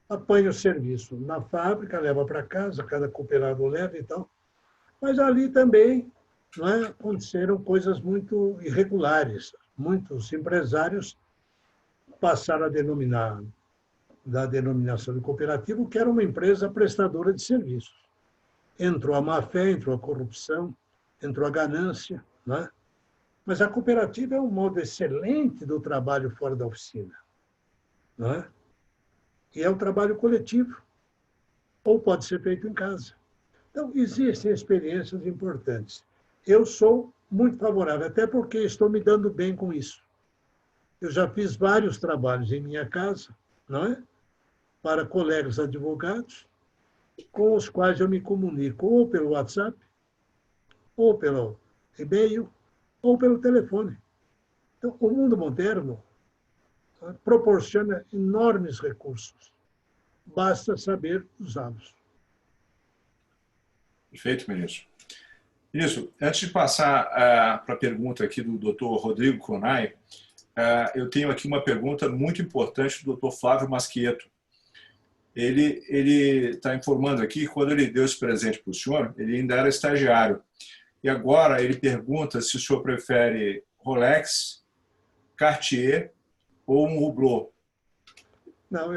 Apanha o serviço na fábrica, leva para casa, cada cooperado leva e tal. Mas ali também aconteceram coisas muito irregulares. Muitos empresários passaram a denominar da denominação de cooperativa, que era uma empresa prestadora de serviços. Entrou a má-fé, entrou a corrupção, entrou a ganância. Mas a cooperativa é um modo excelente do trabalho fora da oficina. E é um trabalho coletivo, ou pode ser feito em casa. Então, existem experiências importantes. Eu sou muito favorável, até porque estou me dando bem com isso. Eu já fiz vários trabalhos em minha casa, para colegas advogados, com os quais eu me comunico ou pelo WhatsApp, ou pelo e-mail, ou pelo telefone. Então, o mundo moderno proporciona enormes recursos. Basta saber usá-los. Perfeito, ministro. Ministro, antes de passar para a pergunta aqui do Dr. Rodrigo Conai, eu tenho aqui uma pergunta muito importante do Dr. Flávio Masquieto. Ele está informando aqui que quando ele deu esse presente para o senhor, ele ainda era estagiário. E agora ele pergunta se o senhor prefere Rolex, Cartier ou um hublot? Não,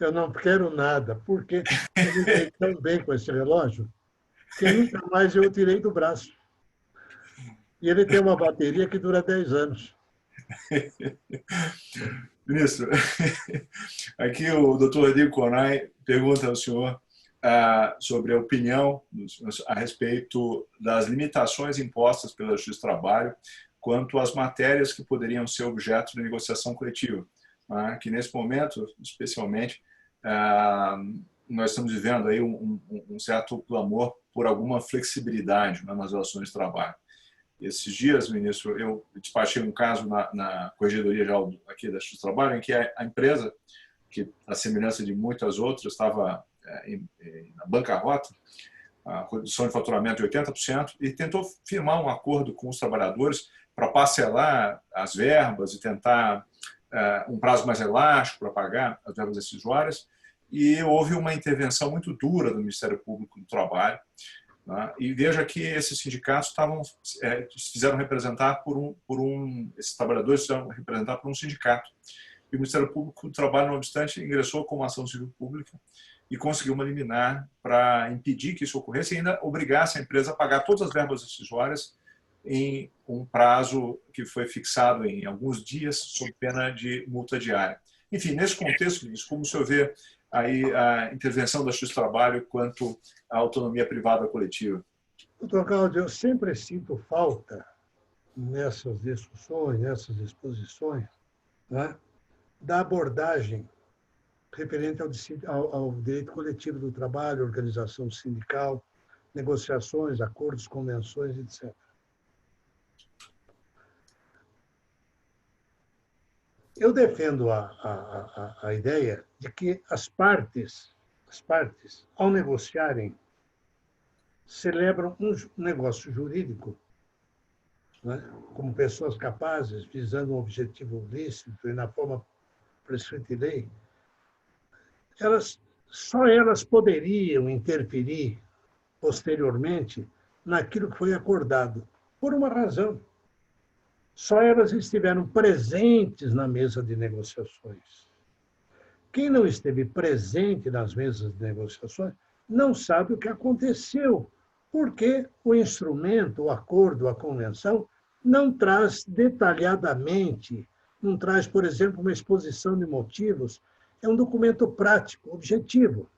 eu não quero nada, porque eu me dei tão bem com esse relógio que nunca mais eu tirei do braço. E ele tem uma bateria que dura 10 anos. Ministro, aqui o Dr. Rodrigo Conay pergunta ao senhor sobre a opinião a respeito das limitações impostas pela Justiça do Trabalho quanto às matérias que poderiam ser objeto de negociação coletiva. Que nesse momento, especialmente, nós estamos vivendo aí um certo clamor por alguma flexibilidade nas relações de trabalho. Esses dias, ministro, eu despachei um caso na Corregedoria Geral aqui da Justiça do Trabalho, em que a empresa, que, à semelhança de muitas outras, estava na bancarrota, a redução de faturamento de 80%, e tentou firmar um acordo com os trabalhadores para parcelar as verbas e tentar um prazo mais elástico para pagar as verbas decisórias, e houve uma intervenção muito dura do Ministério Público do Trabalho. E veja que esses sindicatos fizeram representar esses trabalhadores fizeram representar por um sindicato. E o Ministério Público do Trabalho, não obstante, ingressou com uma ação civil pública e conseguiu uma liminar para impedir que isso ocorresse e ainda obrigasse a empresa a pagar todas as verbas decisórias em um prazo que foi fixado em alguns dias, sob pena de multa diária. Enfim, nesse contexto, como o senhor vê aí a intervenção da Justiça do Trabalho quanto à autonomia privada coletiva? Doutor Cláudio, eu sempre sinto falta nessas discussões, nessas exposições, né, da abordagem referente ao direito coletivo do trabalho, organização sindical, negociações, acordos, convenções, etc. Eu defendo a ideia de que as partes, ao negociarem, celebram um negócio jurídico, né, como pessoas capazes, visando um objetivo lícito e na forma prescrita em lei. Só elas poderiam interferir posteriormente naquilo que foi acordado, por uma razão. Só elas estiveram presentes na mesa de negociações. Quem não esteve presente nas mesas de negociações não sabe o que aconteceu, porque o instrumento, o acordo, a convenção, não traz detalhadamente, não traz, por exemplo, uma exposição de motivos, é um documento prático, objetivo.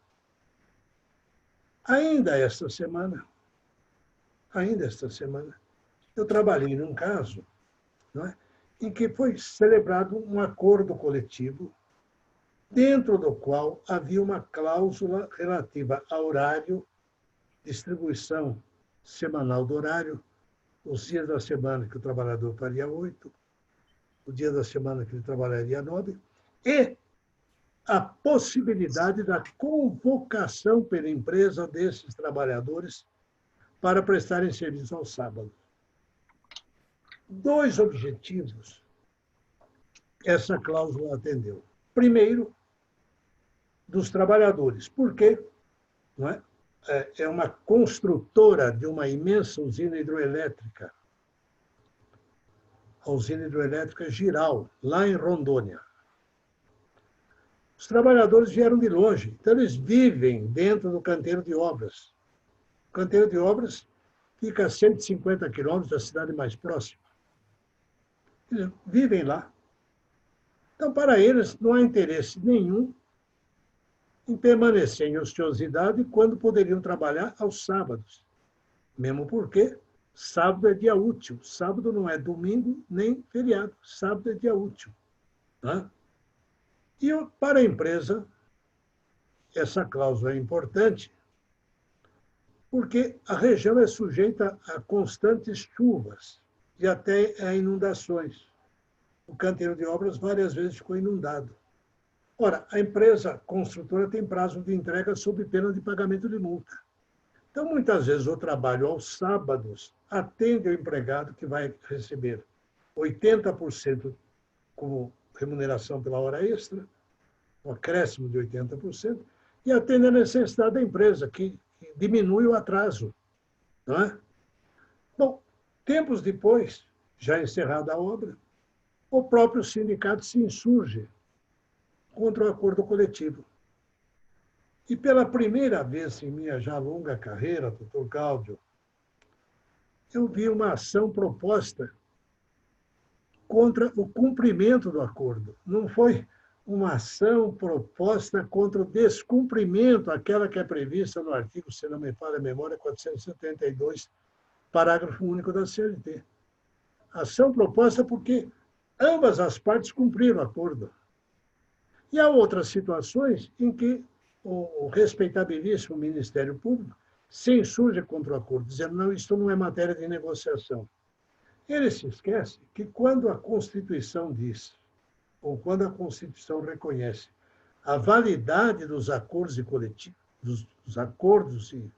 Ainda esta semana, eu trabalhei num caso, não é, em que foi celebrado um acordo coletivo, dentro do qual havia uma cláusula relativa a horário, distribuição semanal do horário, os dias da semana que o trabalhador faria 8, o dia da semana que ele trabalharia 9, e a possibilidade da convocação pela empresa desses trabalhadores para prestarem serviço ao sábado. 2 objetivos essa cláusula atendeu. Primeiro, dos trabalhadores. Por quê? Não é? É uma construtora de uma imensa usina hidroelétrica, a usina hidroelétrica Giral, lá em Rondônia. Os trabalhadores vieram de longe, então eles vivem dentro do canteiro de obras. O canteiro de obras fica a 150 quilômetros da cidade mais próxima. Eles vivem lá. Então, para eles, não há interesse nenhum em permanecer em ociosidade quando poderiam trabalhar aos sábados. Mesmo porque sábado é dia útil. Sábado não é domingo nem feriado. Sábado é dia útil. Tá? E para a empresa, essa cláusula é importante porque a região é sujeita a constantes chuvas e até a inundações. O canteiro de obras várias vezes ficou inundado. Ora, a empresa construtora tem prazo de entrega sob pena de pagamento de multa. Então, muitas vezes, o trabalho aos sábados atende ao empregado que vai receber 80% como remuneração pela hora extra, um acréscimo de 80%, e atende a necessidade da empresa, que diminui o atraso. Não é? Bom, tempos depois, já encerrada a obra, o próprio sindicato se insurge contra o acordo coletivo. E pela primeira vez em minha já longa carreira, doutor Cláudio, eu vi uma ação proposta contra o cumprimento do acordo. Não foi uma ação proposta contra o descumprimento, aquela que é prevista no artigo, se não me falha a memória, 472, parágrafo único da CLT. Ação proposta porque ambas as partes cumpriram o acordo. E há outras situações em que o respeitabilíssimo Ministério Público se insurge contra o acordo, dizendo, não, isso não é matéria de negociação. Ele se esquece que quando a Constituição diz, ou quando a Constituição reconhece a validade dos acordos dos acordos e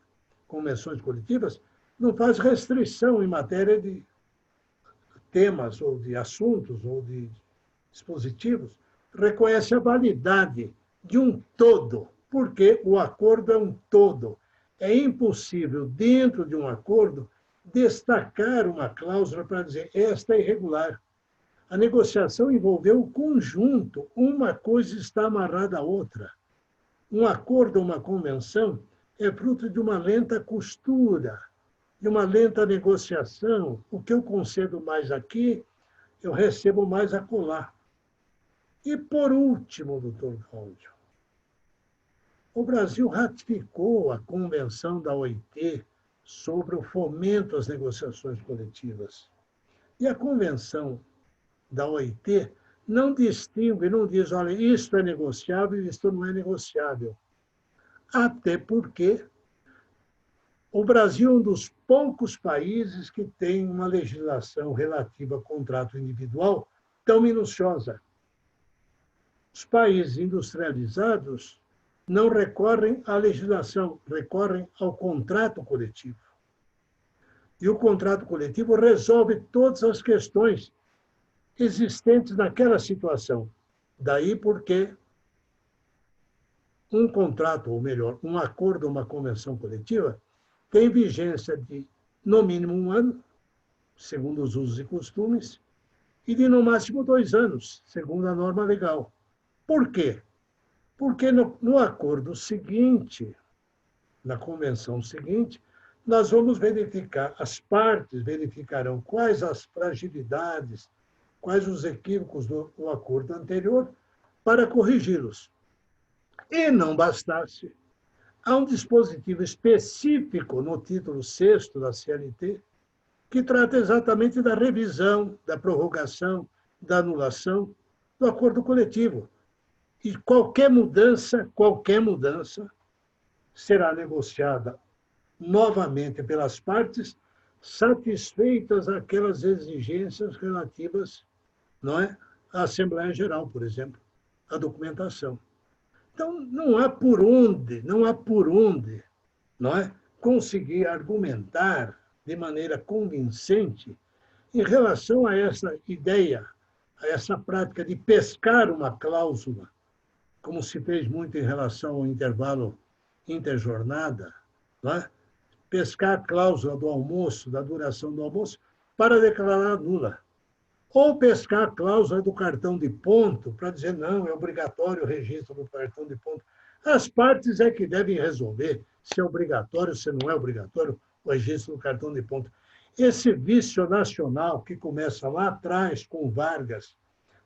convenções coletivas, não faz restrição em matéria de temas, ou de assuntos, ou de dispositivos, reconhece a validade de um todo, porque o acordo é um todo. É impossível, dentro de um acordo, destacar uma cláusula para dizer esta é irregular. A negociação envolveu o conjunto, uma coisa está amarrada à outra. Um acordo ou uma convenção é fruto de uma lenta costura, de uma lenta negociação. O que eu concedo mais aqui, eu recebo mais acolá. E, por último, doutor Cláudio, o Brasil ratificou a Convenção da OIT sobre o fomento às negociações coletivas. E a Convenção da OIT não distingue, não diz, olha, isto é negociável e isto não é negociável. Até porque o Brasil é um dos poucos países que tem uma legislação relativa a contrato individual tão minuciosa. Os países industrializados não recorrem à legislação, recorrem ao contrato coletivo. E o contrato coletivo resolve todas as questões existentes naquela situação. Daí porque um contrato, ou melhor, um acordo ou uma convenção coletiva, tem vigência de, no mínimo, 1 ano, segundo os usos e costumes, e de, no máximo, 2 anos, segundo a norma legal. Por quê? Porque no acordo seguinte, na convenção seguinte, nós vamos verificar, as partes verificarão quais as fragilidades, quais os equívocos do acordo anterior, para corrigi-los. E não bastasse, há um dispositivo específico no título 6º da CLT, que trata exatamente da revisão, da prorrogação, da anulação do acordo coletivo. E qualquer mudança será negociada novamente pelas partes, satisfeitas aquelas exigências relativas, não é, à Assembleia Geral, por exemplo, à documentação. Então, não há por onde, não é, conseguir argumentar de maneira convincente em relação a essa ideia, a essa prática de pescar uma cláusula, como se fez muito em relação ao intervalo interjornada, não é? Pescar a cláusula do almoço, da duração do almoço, para declarar nula. Ou pescar a cláusula do cartão de ponto, para dizer, não, é obrigatório o registro do cartão de ponto. As partes é que devem resolver se é obrigatório, se não é obrigatório o registro do cartão de ponto. Esse vício nacional que começa lá atrás com Vargas,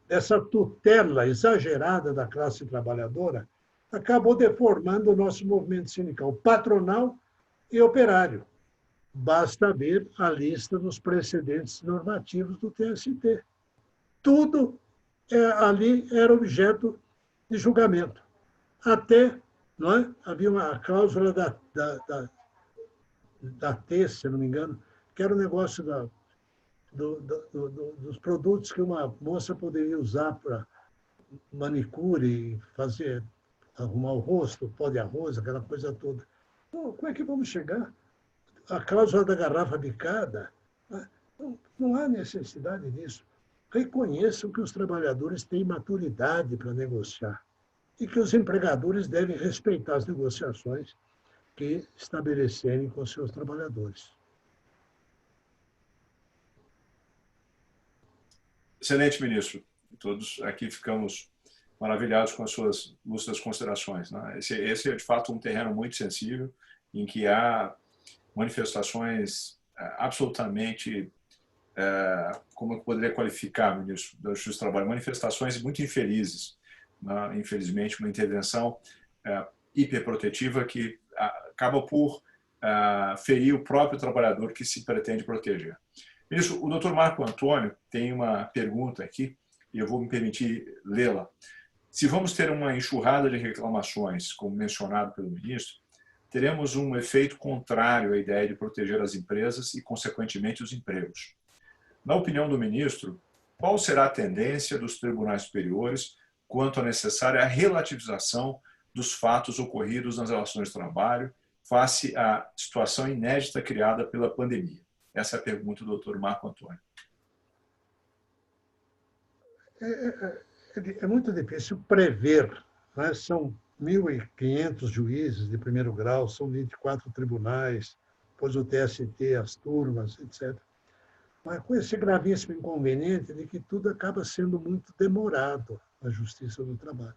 dessa tutela exagerada da classe trabalhadora, acabou deformando o nosso movimento sindical, patronal e operário. Basta ver a lista dos precedentes normativos do TST. Tudo ali era objeto de julgamento. Até, não é? Havia uma cláusula da T, se não me engano, que era o negócio dos produtos que uma moça poderia usar para manicure, arrumar o rosto, pó de arroz, aquela coisa toda. Então, como é que vamos chegar? A cláusula da garrafa bicada, não há necessidade disso. Reconheçam que os trabalhadores têm maturidade para negociar e que os empregadores devem respeitar as negociações que estabelecerem com seus trabalhadores. Excelente, ministro. Todos aqui ficamos maravilhados com as suas lúcidas considerações, né? Esse é, de fato, um terreno muito sensível, em que há manifestações absolutamente, como eu poderia qualificar, ministro da Justiça do Trabalho, manifestações muito infelizes, né? Infelizmente, uma intervenção hiperprotetiva que acaba por ferir o próprio trabalhador que se pretende proteger. Ministro, o doutor Marco Antônio tem uma pergunta aqui, e eu vou me permitir lê-la. Se vamos ter uma enxurrada de reclamações, como mencionado pelo ministro, teremos um efeito contrário à ideia de proteger as empresas e, consequentemente, os empregos. Na opinião do ministro, qual será a tendência dos tribunais superiores quanto à necessária relativização dos fatos ocorridos nas relações de trabalho face à situação inédita criada pela pandemia? Essa é a pergunta do doutor Marco Antônio. É muito difícil prever, né? São 1.500 juízes de primeiro grau, são 24 tribunais, depois o TST, as turmas, etc. Mas com esse gravíssimo inconveniente de que tudo acaba sendo muito demorado na Justiça do Trabalho.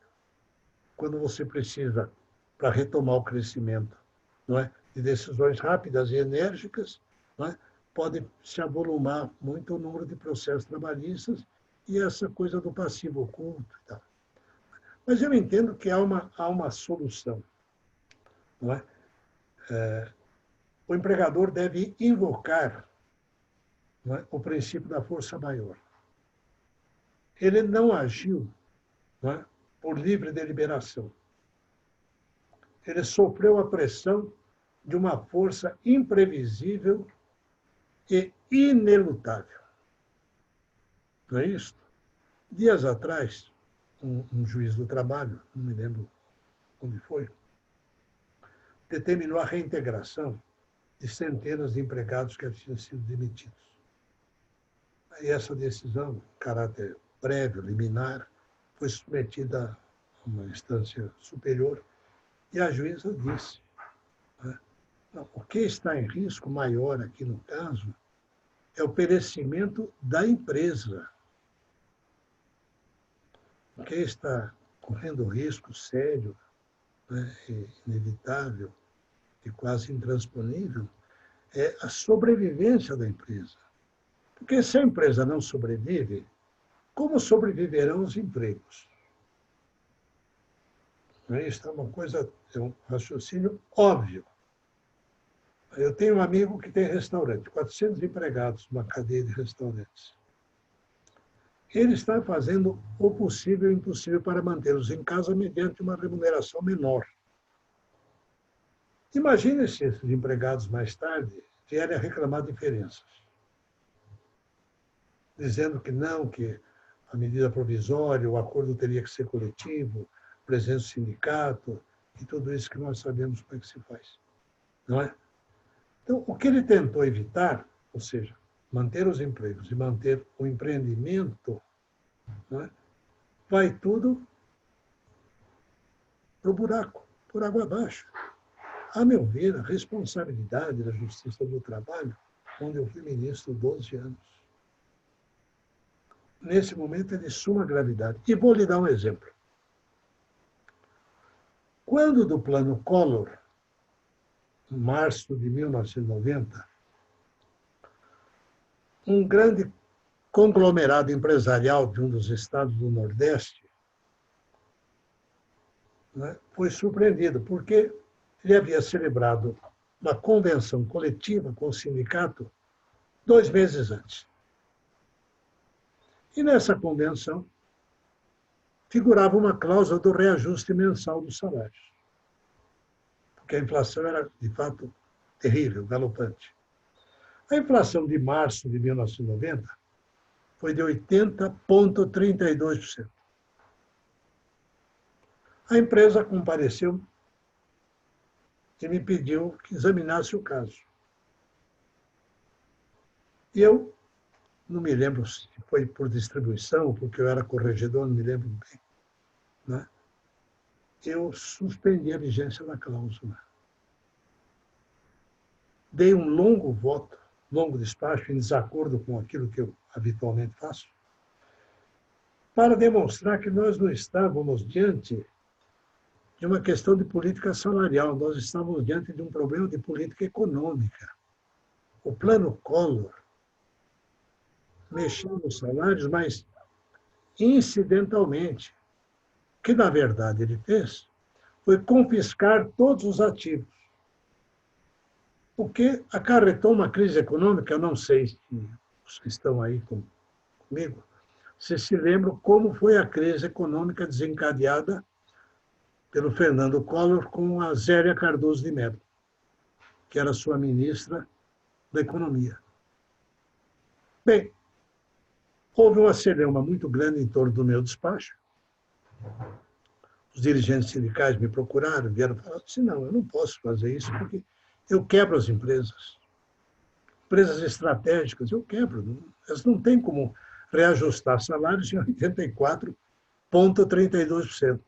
Quando você precisa, para retomar o crescimento, não é, de decisões rápidas e enérgicas, não é, pode se avolumar muito o número de processos trabalhistas e essa coisa do passivo oculto e tal. Mas eu entendo que há uma solução. Não é? O empregador deve invocar, não é, o princípio da força maior. Ele não agiu, não é, por livre deliberação. Ele sofreu a pressão de uma força imprevisível e inelutável. Não é isso? Dias atrás, um juiz do trabalho, não me lembro onde foi, determinou a reintegração de centenas de empregados que haviam sido demitidos. Aí essa decisão, caráter prévio, liminar, foi submetida a uma instância superior e a juíza disse, né, o que está em risco maior aqui no caso é o perecimento da empresa. O que está correndo risco sério, né, inevitável e quase intransponível é a sobrevivência da empresa. Porque se a empresa não sobrevive, como sobreviverão os empregos? Isso é uma coisa, é um raciocínio óbvio. Eu tenho um amigo que tem restaurante, 400 empregados, uma cadeia de restaurantes. Ele está fazendo o possível e o impossível para mantê-los em casa mediante uma remuneração menor. Imagine se esses empregados mais tarde vierem a reclamar diferenças, dizendo que não, que a medida provisória, o acordo teria que ser coletivo, presença do sindicato e tudo isso que nós sabemos como é que se faz. Não é? Então, o que ele tentou evitar, ou seja, manter os empregos e manter o empreendimento, não é? Vai tudo para o buraco, por água abaixo. A meu ver, a responsabilidade da Justiça do Trabalho, onde eu fui ministro 12 anos, nesse momento é de suma gravidade. E vou lhe dar um exemplo. Quando do plano Collor, em março de 1990, um grande conglomerado empresarial de um dos estados do Nordeste, né, foi surpreendido, porque ele havia celebrado uma convenção coletiva com o sindicato 2 meses antes. E nessa convenção figurava uma cláusula do reajuste mensal dos salários, porque a inflação era, de fato, terrível, galopante. A inflação de março de 1990 foi de 80,32%. A empresa compareceu e me pediu que examinasse o caso. E eu não me lembro se foi por distribuição, porque eu era corregedor, não me lembro bem, né? Eu suspendi a vigência da cláusula. Dei um longo voto, longo despacho, em desacordo com aquilo que eu habitualmente faço, para demonstrar que nós não estávamos diante de uma questão de política salarial, nós estávamos diante de um problema de política econômica. O plano Collor mexeu nos salários, mas incidentalmente. O que, na verdade, ele fez foi confiscar todos os ativos, o que acarretou uma crise econômica. Eu não sei se os que estão aí comigo se lembram como foi a crise econômica desencadeada pelo Fernando Collor com a Zélia Cardoso de Mello, que era sua ministra da Economia. Bem, houve uma celeuma muito grande em torno do meu despacho. Os dirigentes sindicais me procuraram, vieram falar assim, não, eu não posso fazer isso porque eu quebro as empresas. Empresas estratégicas, eu quebro. Elas não têm como reajustar salários em 84,32%.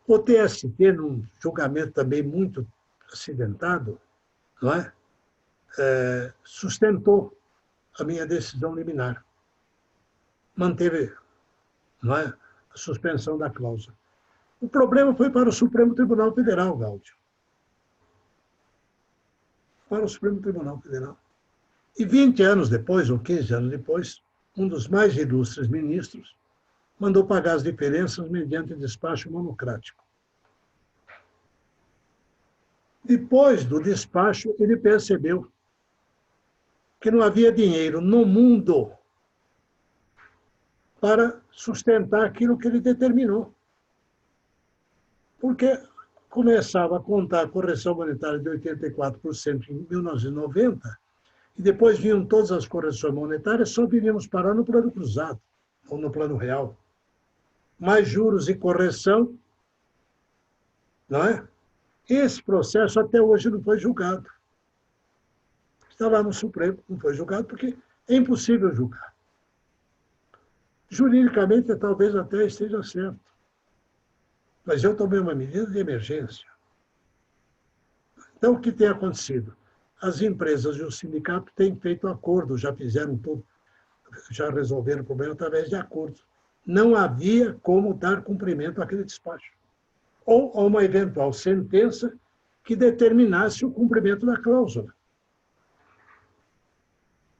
O TST, num julgamento também muito acidentado, não é? Sustentou a minha decisão liminar. Manteve, não é, a suspensão da cláusula. O problema foi para o Supremo Tribunal Federal, Gáudio. Para o Supremo Tribunal Federal. E 20 anos depois, ou 15 anos depois, um dos mais ilustres ministros mandou pagar as diferenças mediante despacho monocrático. Depois do despacho, ele percebeu que não havia dinheiro no mundo para sustentar aquilo que ele determinou. Porque começava a contar a correção monetária de 84% em 1990, e depois vinham todas as correções monetárias, só viríamos parar no plano cruzado, ou no plano real. Mais juros e correção, não é? Esse processo até hoje não foi julgado. Está lá no Supremo, não foi julgado porque é impossível julgar. Juridicamente, talvez até esteja certo. Mas eu tomei uma medida de emergência. Então, o que tem acontecido? As empresas e o sindicato têm feito acordo, já fizeram tudo, já resolveram o problema através de acordos. Não havia como dar cumprimento àquele despacho. Ou a uma eventual sentença que determinasse o cumprimento da cláusula.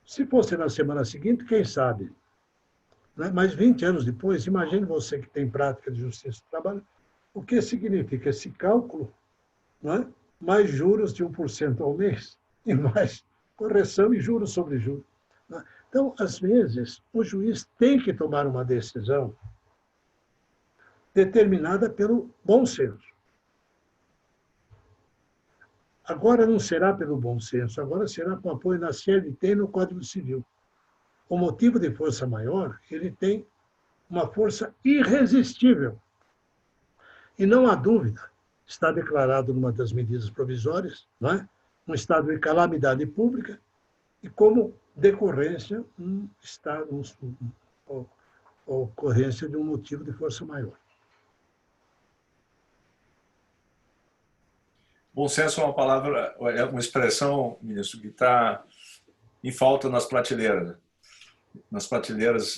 Se fosse na semana seguinte, quem sabe? Mas 20 anos depois, imagine você que tem prática de justiça do trabalho, o que significa esse cálculo, não é? Mais juros de 1% ao mês, e mais correção e juros sobre juros. Então, às vezes, o juiz tem que tomar uma decisão determinada pelo bom senso. Agora não será pelo bom senso, agora será com apoio na CLT e no Código Civil. O motivo de força maior, ele tem uma força irresistível. E não há dúvida, está declarado numa das medidas provisórias, não é? Um estado de calamidade pública e, como decorrência, ocorrência de um motivo de força maior. Bom senso é uma palavra, é uma expressão, ministro, que está em falta nas prateleiras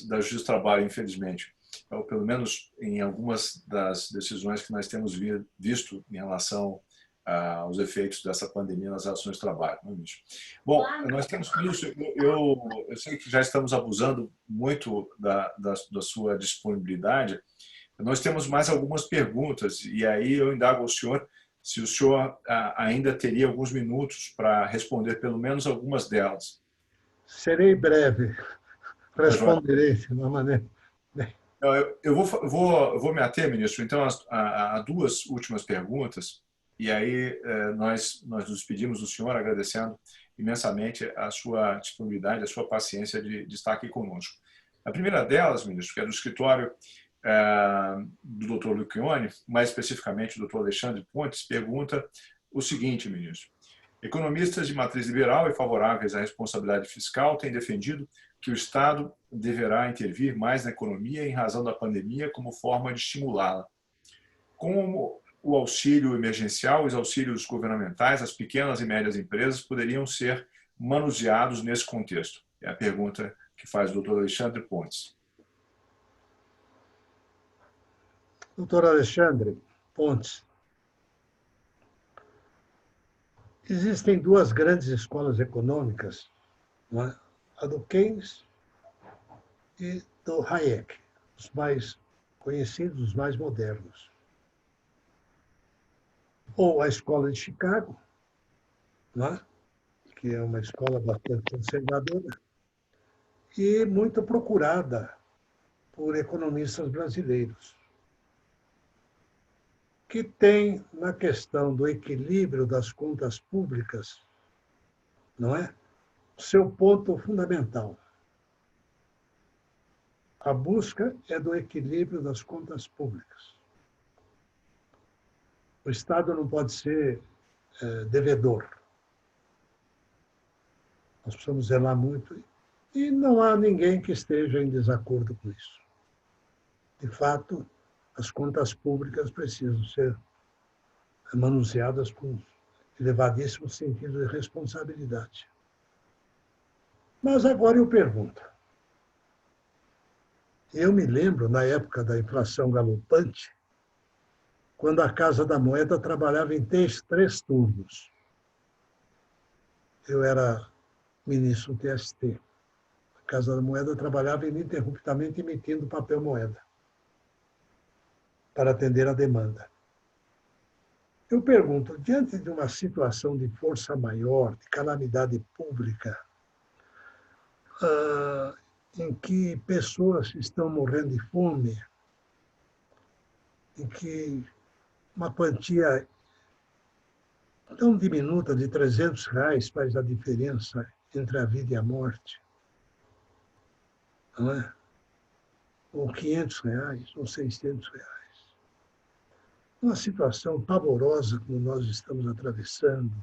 da Justiça do Trabalho, infelizmente. Ou pelo menos em algumas das decisões que nós temos visto em relação aos efeitos dessa pandemia nas relações de trabalho. Não é, ministro? Bom, nós temos isso. Eu sei que já estamos abusando muito da sua disponibilidade. Nós temos mais algumas perguntas, e aí eu indago ao senhor se o senhor ainda teria alguns minutos para responder pelo menos algumas delas. Serei breve. Responderei de uma maneira. Eu vou me ater, ministro, então, a duas últimas perguntas, e aí nós nos despedimos do senhor, agradecendo imensamente a sua disponibilidade, a sua paciência de estar aqui conosco. A primeira delas, ministro, que é do escritório do Dr. Lucchioni, mais especificamente do Dr. Alexandre Pontes, pergunta o seguinte, ministro. Economistas de matriz liberal e favoráveis à responsabilidade fiscal têm defendido que o Estado deverá intervir mais na economia em razão da pandemia como forma de estimulá-la. Como o auxílio emergencial e os auxílios governamentais às pequenas e médias empresas poderiam ser manuseados nesse contexto? É a pergunta que faz o Dr. Alexandre Pontes. Doutor Alexandre Pontes, existem duas grandes escolas econômicas, não é? A do Keynes e do Hayek, os mais conhecidos, os mais modernos. Ou a escola de Chicago, não é? Que é uma escola bastante conservadora e muito procurada por economistas brasileiros, que tem, na questão do equilíbrio das contas públicas, não é? Seu ponto fundamental. A busca é do equilíbrio das contas públicas. O Estado não pode ser devedor. Nós precisamos zelar muito e não há ninguém que esteja em desacordo com isso. De fato, as contas públicas precisam ser manuseadas com elevadíssimo sentido de responsabilidade. Mas agora eu pergunto. Eu me lembro, na época da inflação galopante, quando a Casa da Moeda trabalhava em três turnos. Eu era ministro do TST. A Casa da Moeda trabalhava ininterruptamente emitindo papel moeda para atender a demanda. Eu pergunto, diante de uma situação de força maior, de calamidade pública, em que pessoas estão morrendo de fome, em que uma quantia tão diminuta de R$300 faz a diferença entre a vida e a morte, não é? Ou R$500, ou R$600. Uma situação pavorosa como nós estamos atravessando.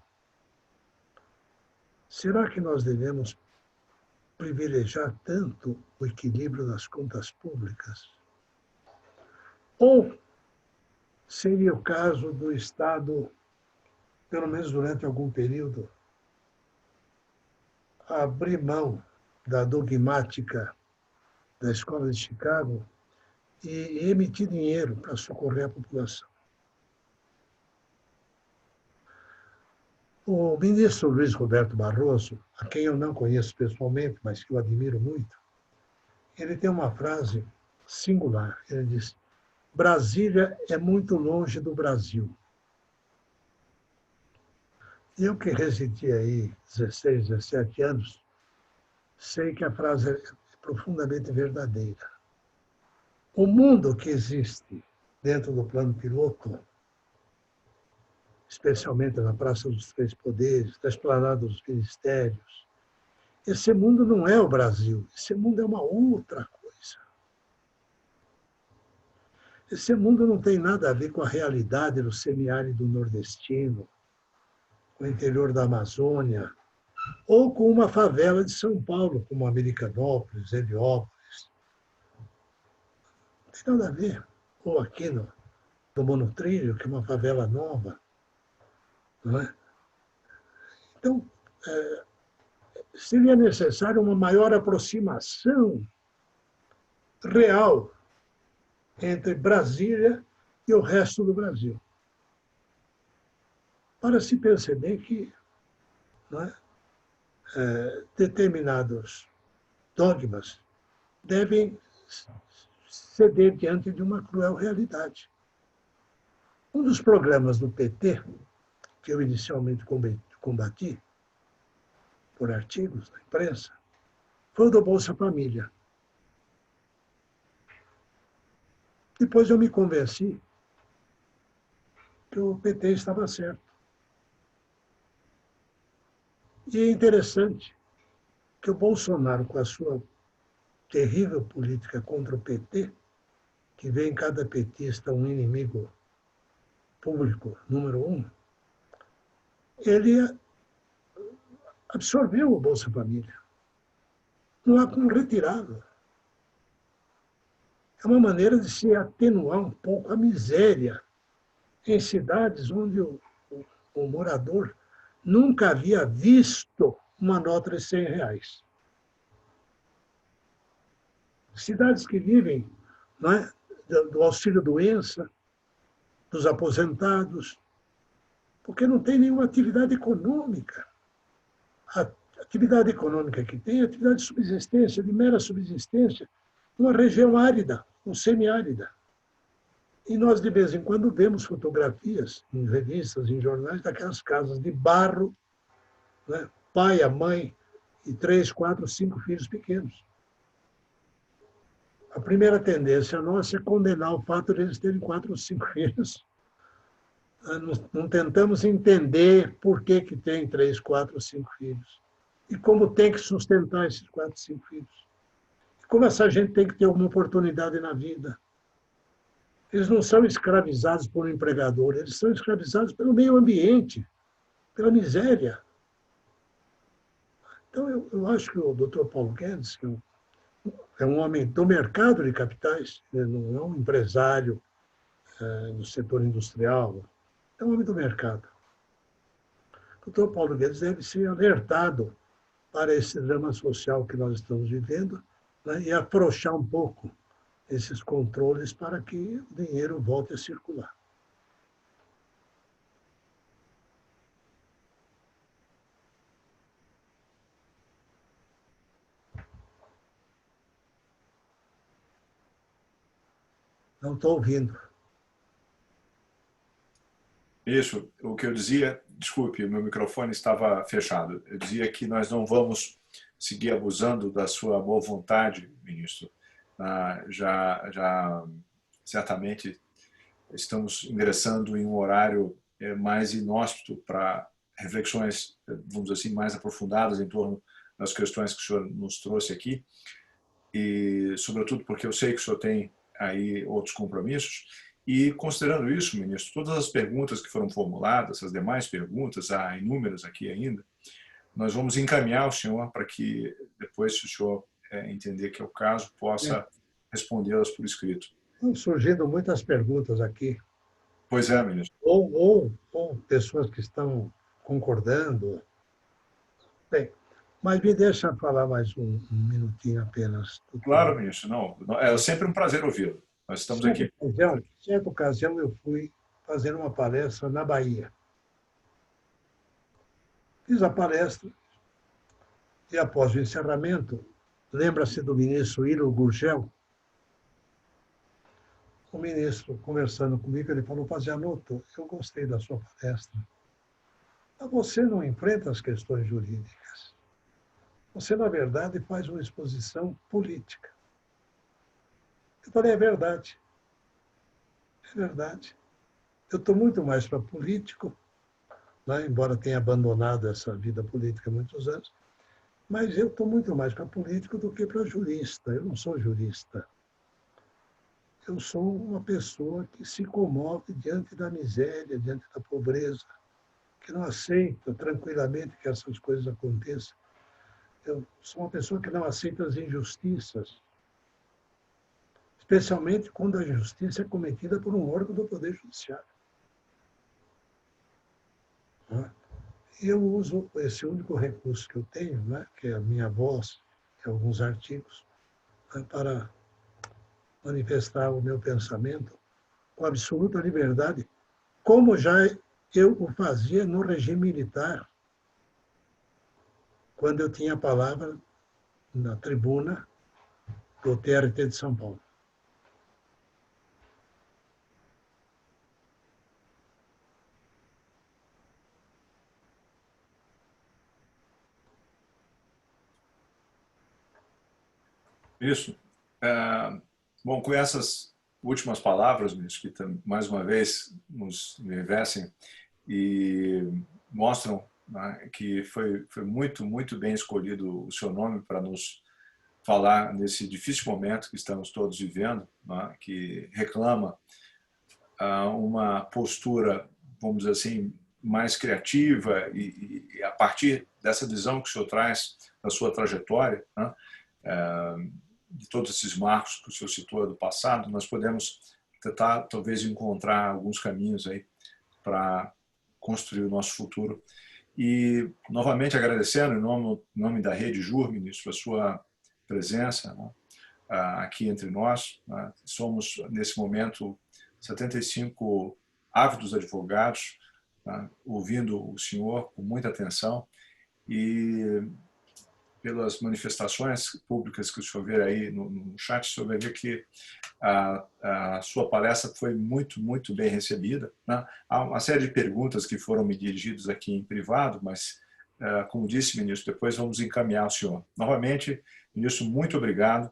Será que nós devemos privilegiar tanto o equilíbrio das contas públicas? Ou seria o caso do Estado, pelo menos durante algum período, abrir mão da dogmática da Escola de Chicago e emitir dinheiro para socorrer a população? O ministro Luiz Roberto Barroso, a quem eu não conheço pessoalmente, mas que eu admiro muito, ele tem uma frase singular. Ele diz: Brasília é muito longe do Brasil. Eu que residi aí 16, 17 anos, sei que a frase é profundamente verdadeira. O mundo que existe dentro do plano piloto, especialmente na Praça dos Três Poderes, na Esplanada dos Ministérios, esse mundo não é o Brasil, esse mundo é uma outra coisa. Esse mundo não tem nada a ver com a realidade do semiárido nordestino, com o interior da Amazônia, ou com uma favela de São Paulo, como Americanópolis, Heliópolis. Não tem nada a ver. Ou aqui no Monotrilho, que é uma favela nova. Não é? Então, seria necessário uma maior aproximação real entre Brasília e o resto do Brasil, para se perceber que, não é, determinados dogmas devem ceder diante de uma cruel realidade. Um dos programas do PT, que eu inicialmente combati por artigos na imprensa, foi o do Bolsa Família. Depois eu me convenci que o PT estava certo. E é interessante que o Bolsonaro, com a sua terrível política contra o PT, que vê em cada petista um inimigo público número 1, ele absorveu o Bolsa Família. Não há como retirá-lo. É uma maneira de se atenuar um pouco a miséria em cidades onde o morador nunca havia visto uma nota de R$100. Cidades que vivem, não é, do auxílio-doença, dos aposentados, porque não tem nenhuma atividade econômica. A atividade econômica que tem é atividade de subsistência, de mera subsistência, numa região árida, ou semiárida. E nós, de vez em quando, vemos fotografias em revistas, em jornais, daquelas casas de barro, né? Pai, a mãe e 3, 4, 5 filhos pequenos. A primeira tendência nossa é condenar o fato de eles terem 4 ou 5 filhos. Não tentamos entender por que tem 3, 4 ou 5 filhos. E como tem que sustentar esses 4, 5 filhos. E como essa gente tem que ter uma oportunidade na vida. Eles não são escravizados por um empregador, eles são escravizados pelo meio ambiente, pela miséria. Então, eu acho que o Dr. Paulo Guedes, que é um homem do mercado de capitais, não é um empresário no setor industrial, é um homem do mercado. O Dr. Paulo Guedes deve ser alertado para esse drama social que nós estamos vivendo, né, e afrouxar um pouco esses controles para que o dinheiro volte a circular. Não estou ouvindo. Isso, o que eu dizia, desculpe, o meu microfone estava fechado. Eu dizia que nós não vamos seguir abusando da sua boa vontade, ministro. Já certamente estamos ingressando em um horário mais inóspito para reflexões, vamos dizer assim, mais aprofundadas em torno das questões que o senhor nos trouxe aqui. E, sobretudo, porque eu sei que o senhor tem aí outros compromissos. E, considerando isso, ministro, todas as perguntas que foram formuladas, as demais perguntas, há inúmeras aqui ainda, nós vamos encaminhar o senhor para que, depois, se o senhor entender que é o caso, possa respondê-las por escrito. Estão surgindo muitas perguntas aqui. Pois é, ministro. Ou pessoas que estão concordando. Bem, mas me deixa falar mais um minutinho apenas. Claro, ministro. Não, é sempre um prazer ouvi-lo. Nós estamos aqui. Certa ocasião, eu fui fazer uma palestra na Bahia. Fiz a palestra e, após o encerramento, lembra-se do ministro Hilo Gurgel? O ministro, conversando comigo, ele falou: Fazianotto, eu gostei da sua palestra, mas você não enfrenta as questões jurídicas. Você, na verdade, faz uma exposição política. Eu falei: é verdade. É verdade. Eu estou muito mais para político, né? Embora tenha abandonado essa vida política há muitos anos, mas eu estou muito mais para político do que para jurista. Eu não sou jurista. Eu sou uma pessoa que se comove diante da miséria, diante da pobreza, que não aceita tranquilamente que essas coisas aconteçam. Eu sou uma pessoa que não aceita as injustiças, especialmente quando a injustiça é cometida por um órgão do Poder Judiciário. E eu uso esse único recurso que eu tenho, né, que é a minha voz, e alguns artigos, para manifestar o meu pensamento com absoluta liberdade, como já eu o fazia no regime militar, quando eu tinha a palavra na tribuna do TRT de São Paulo. Isso. Bom, com essas últimas palavras, ministro, que mais uma vez nos revestem e mostram, né, que foi muito, muito bem escolhido o seu nome para nos falar nesse difícil momento que estamos todos vivendo, né, que reclama uma postura, vamos dizer assim, mais criativa e a partir dessa visão que o senhor traz da sua trajetória, né, de todos esses marcos que o senhor citou do passado, nós podemos tentar, talvez, encontrar alguns caminhos aí para construir o nosso futuro. E, novamente, agradecendo, em nome da Rede JUR, ministro, a sua presença, né, aqui entre nós. Somos, nesse momento, 75 ávidos advogados, ouvindo o senhor com muita atenção, e pelas manifestações públicas que o senhor vê aí no chat, o senhor vai ver que a sua palestra foi muito, muito bem recebida. Há uma série de perguntas que foram me dirigidas aqui em privado, mas, como disse, ministro, depois vamos encaminhar ao senhor. Novamente, ministro, muito obrigado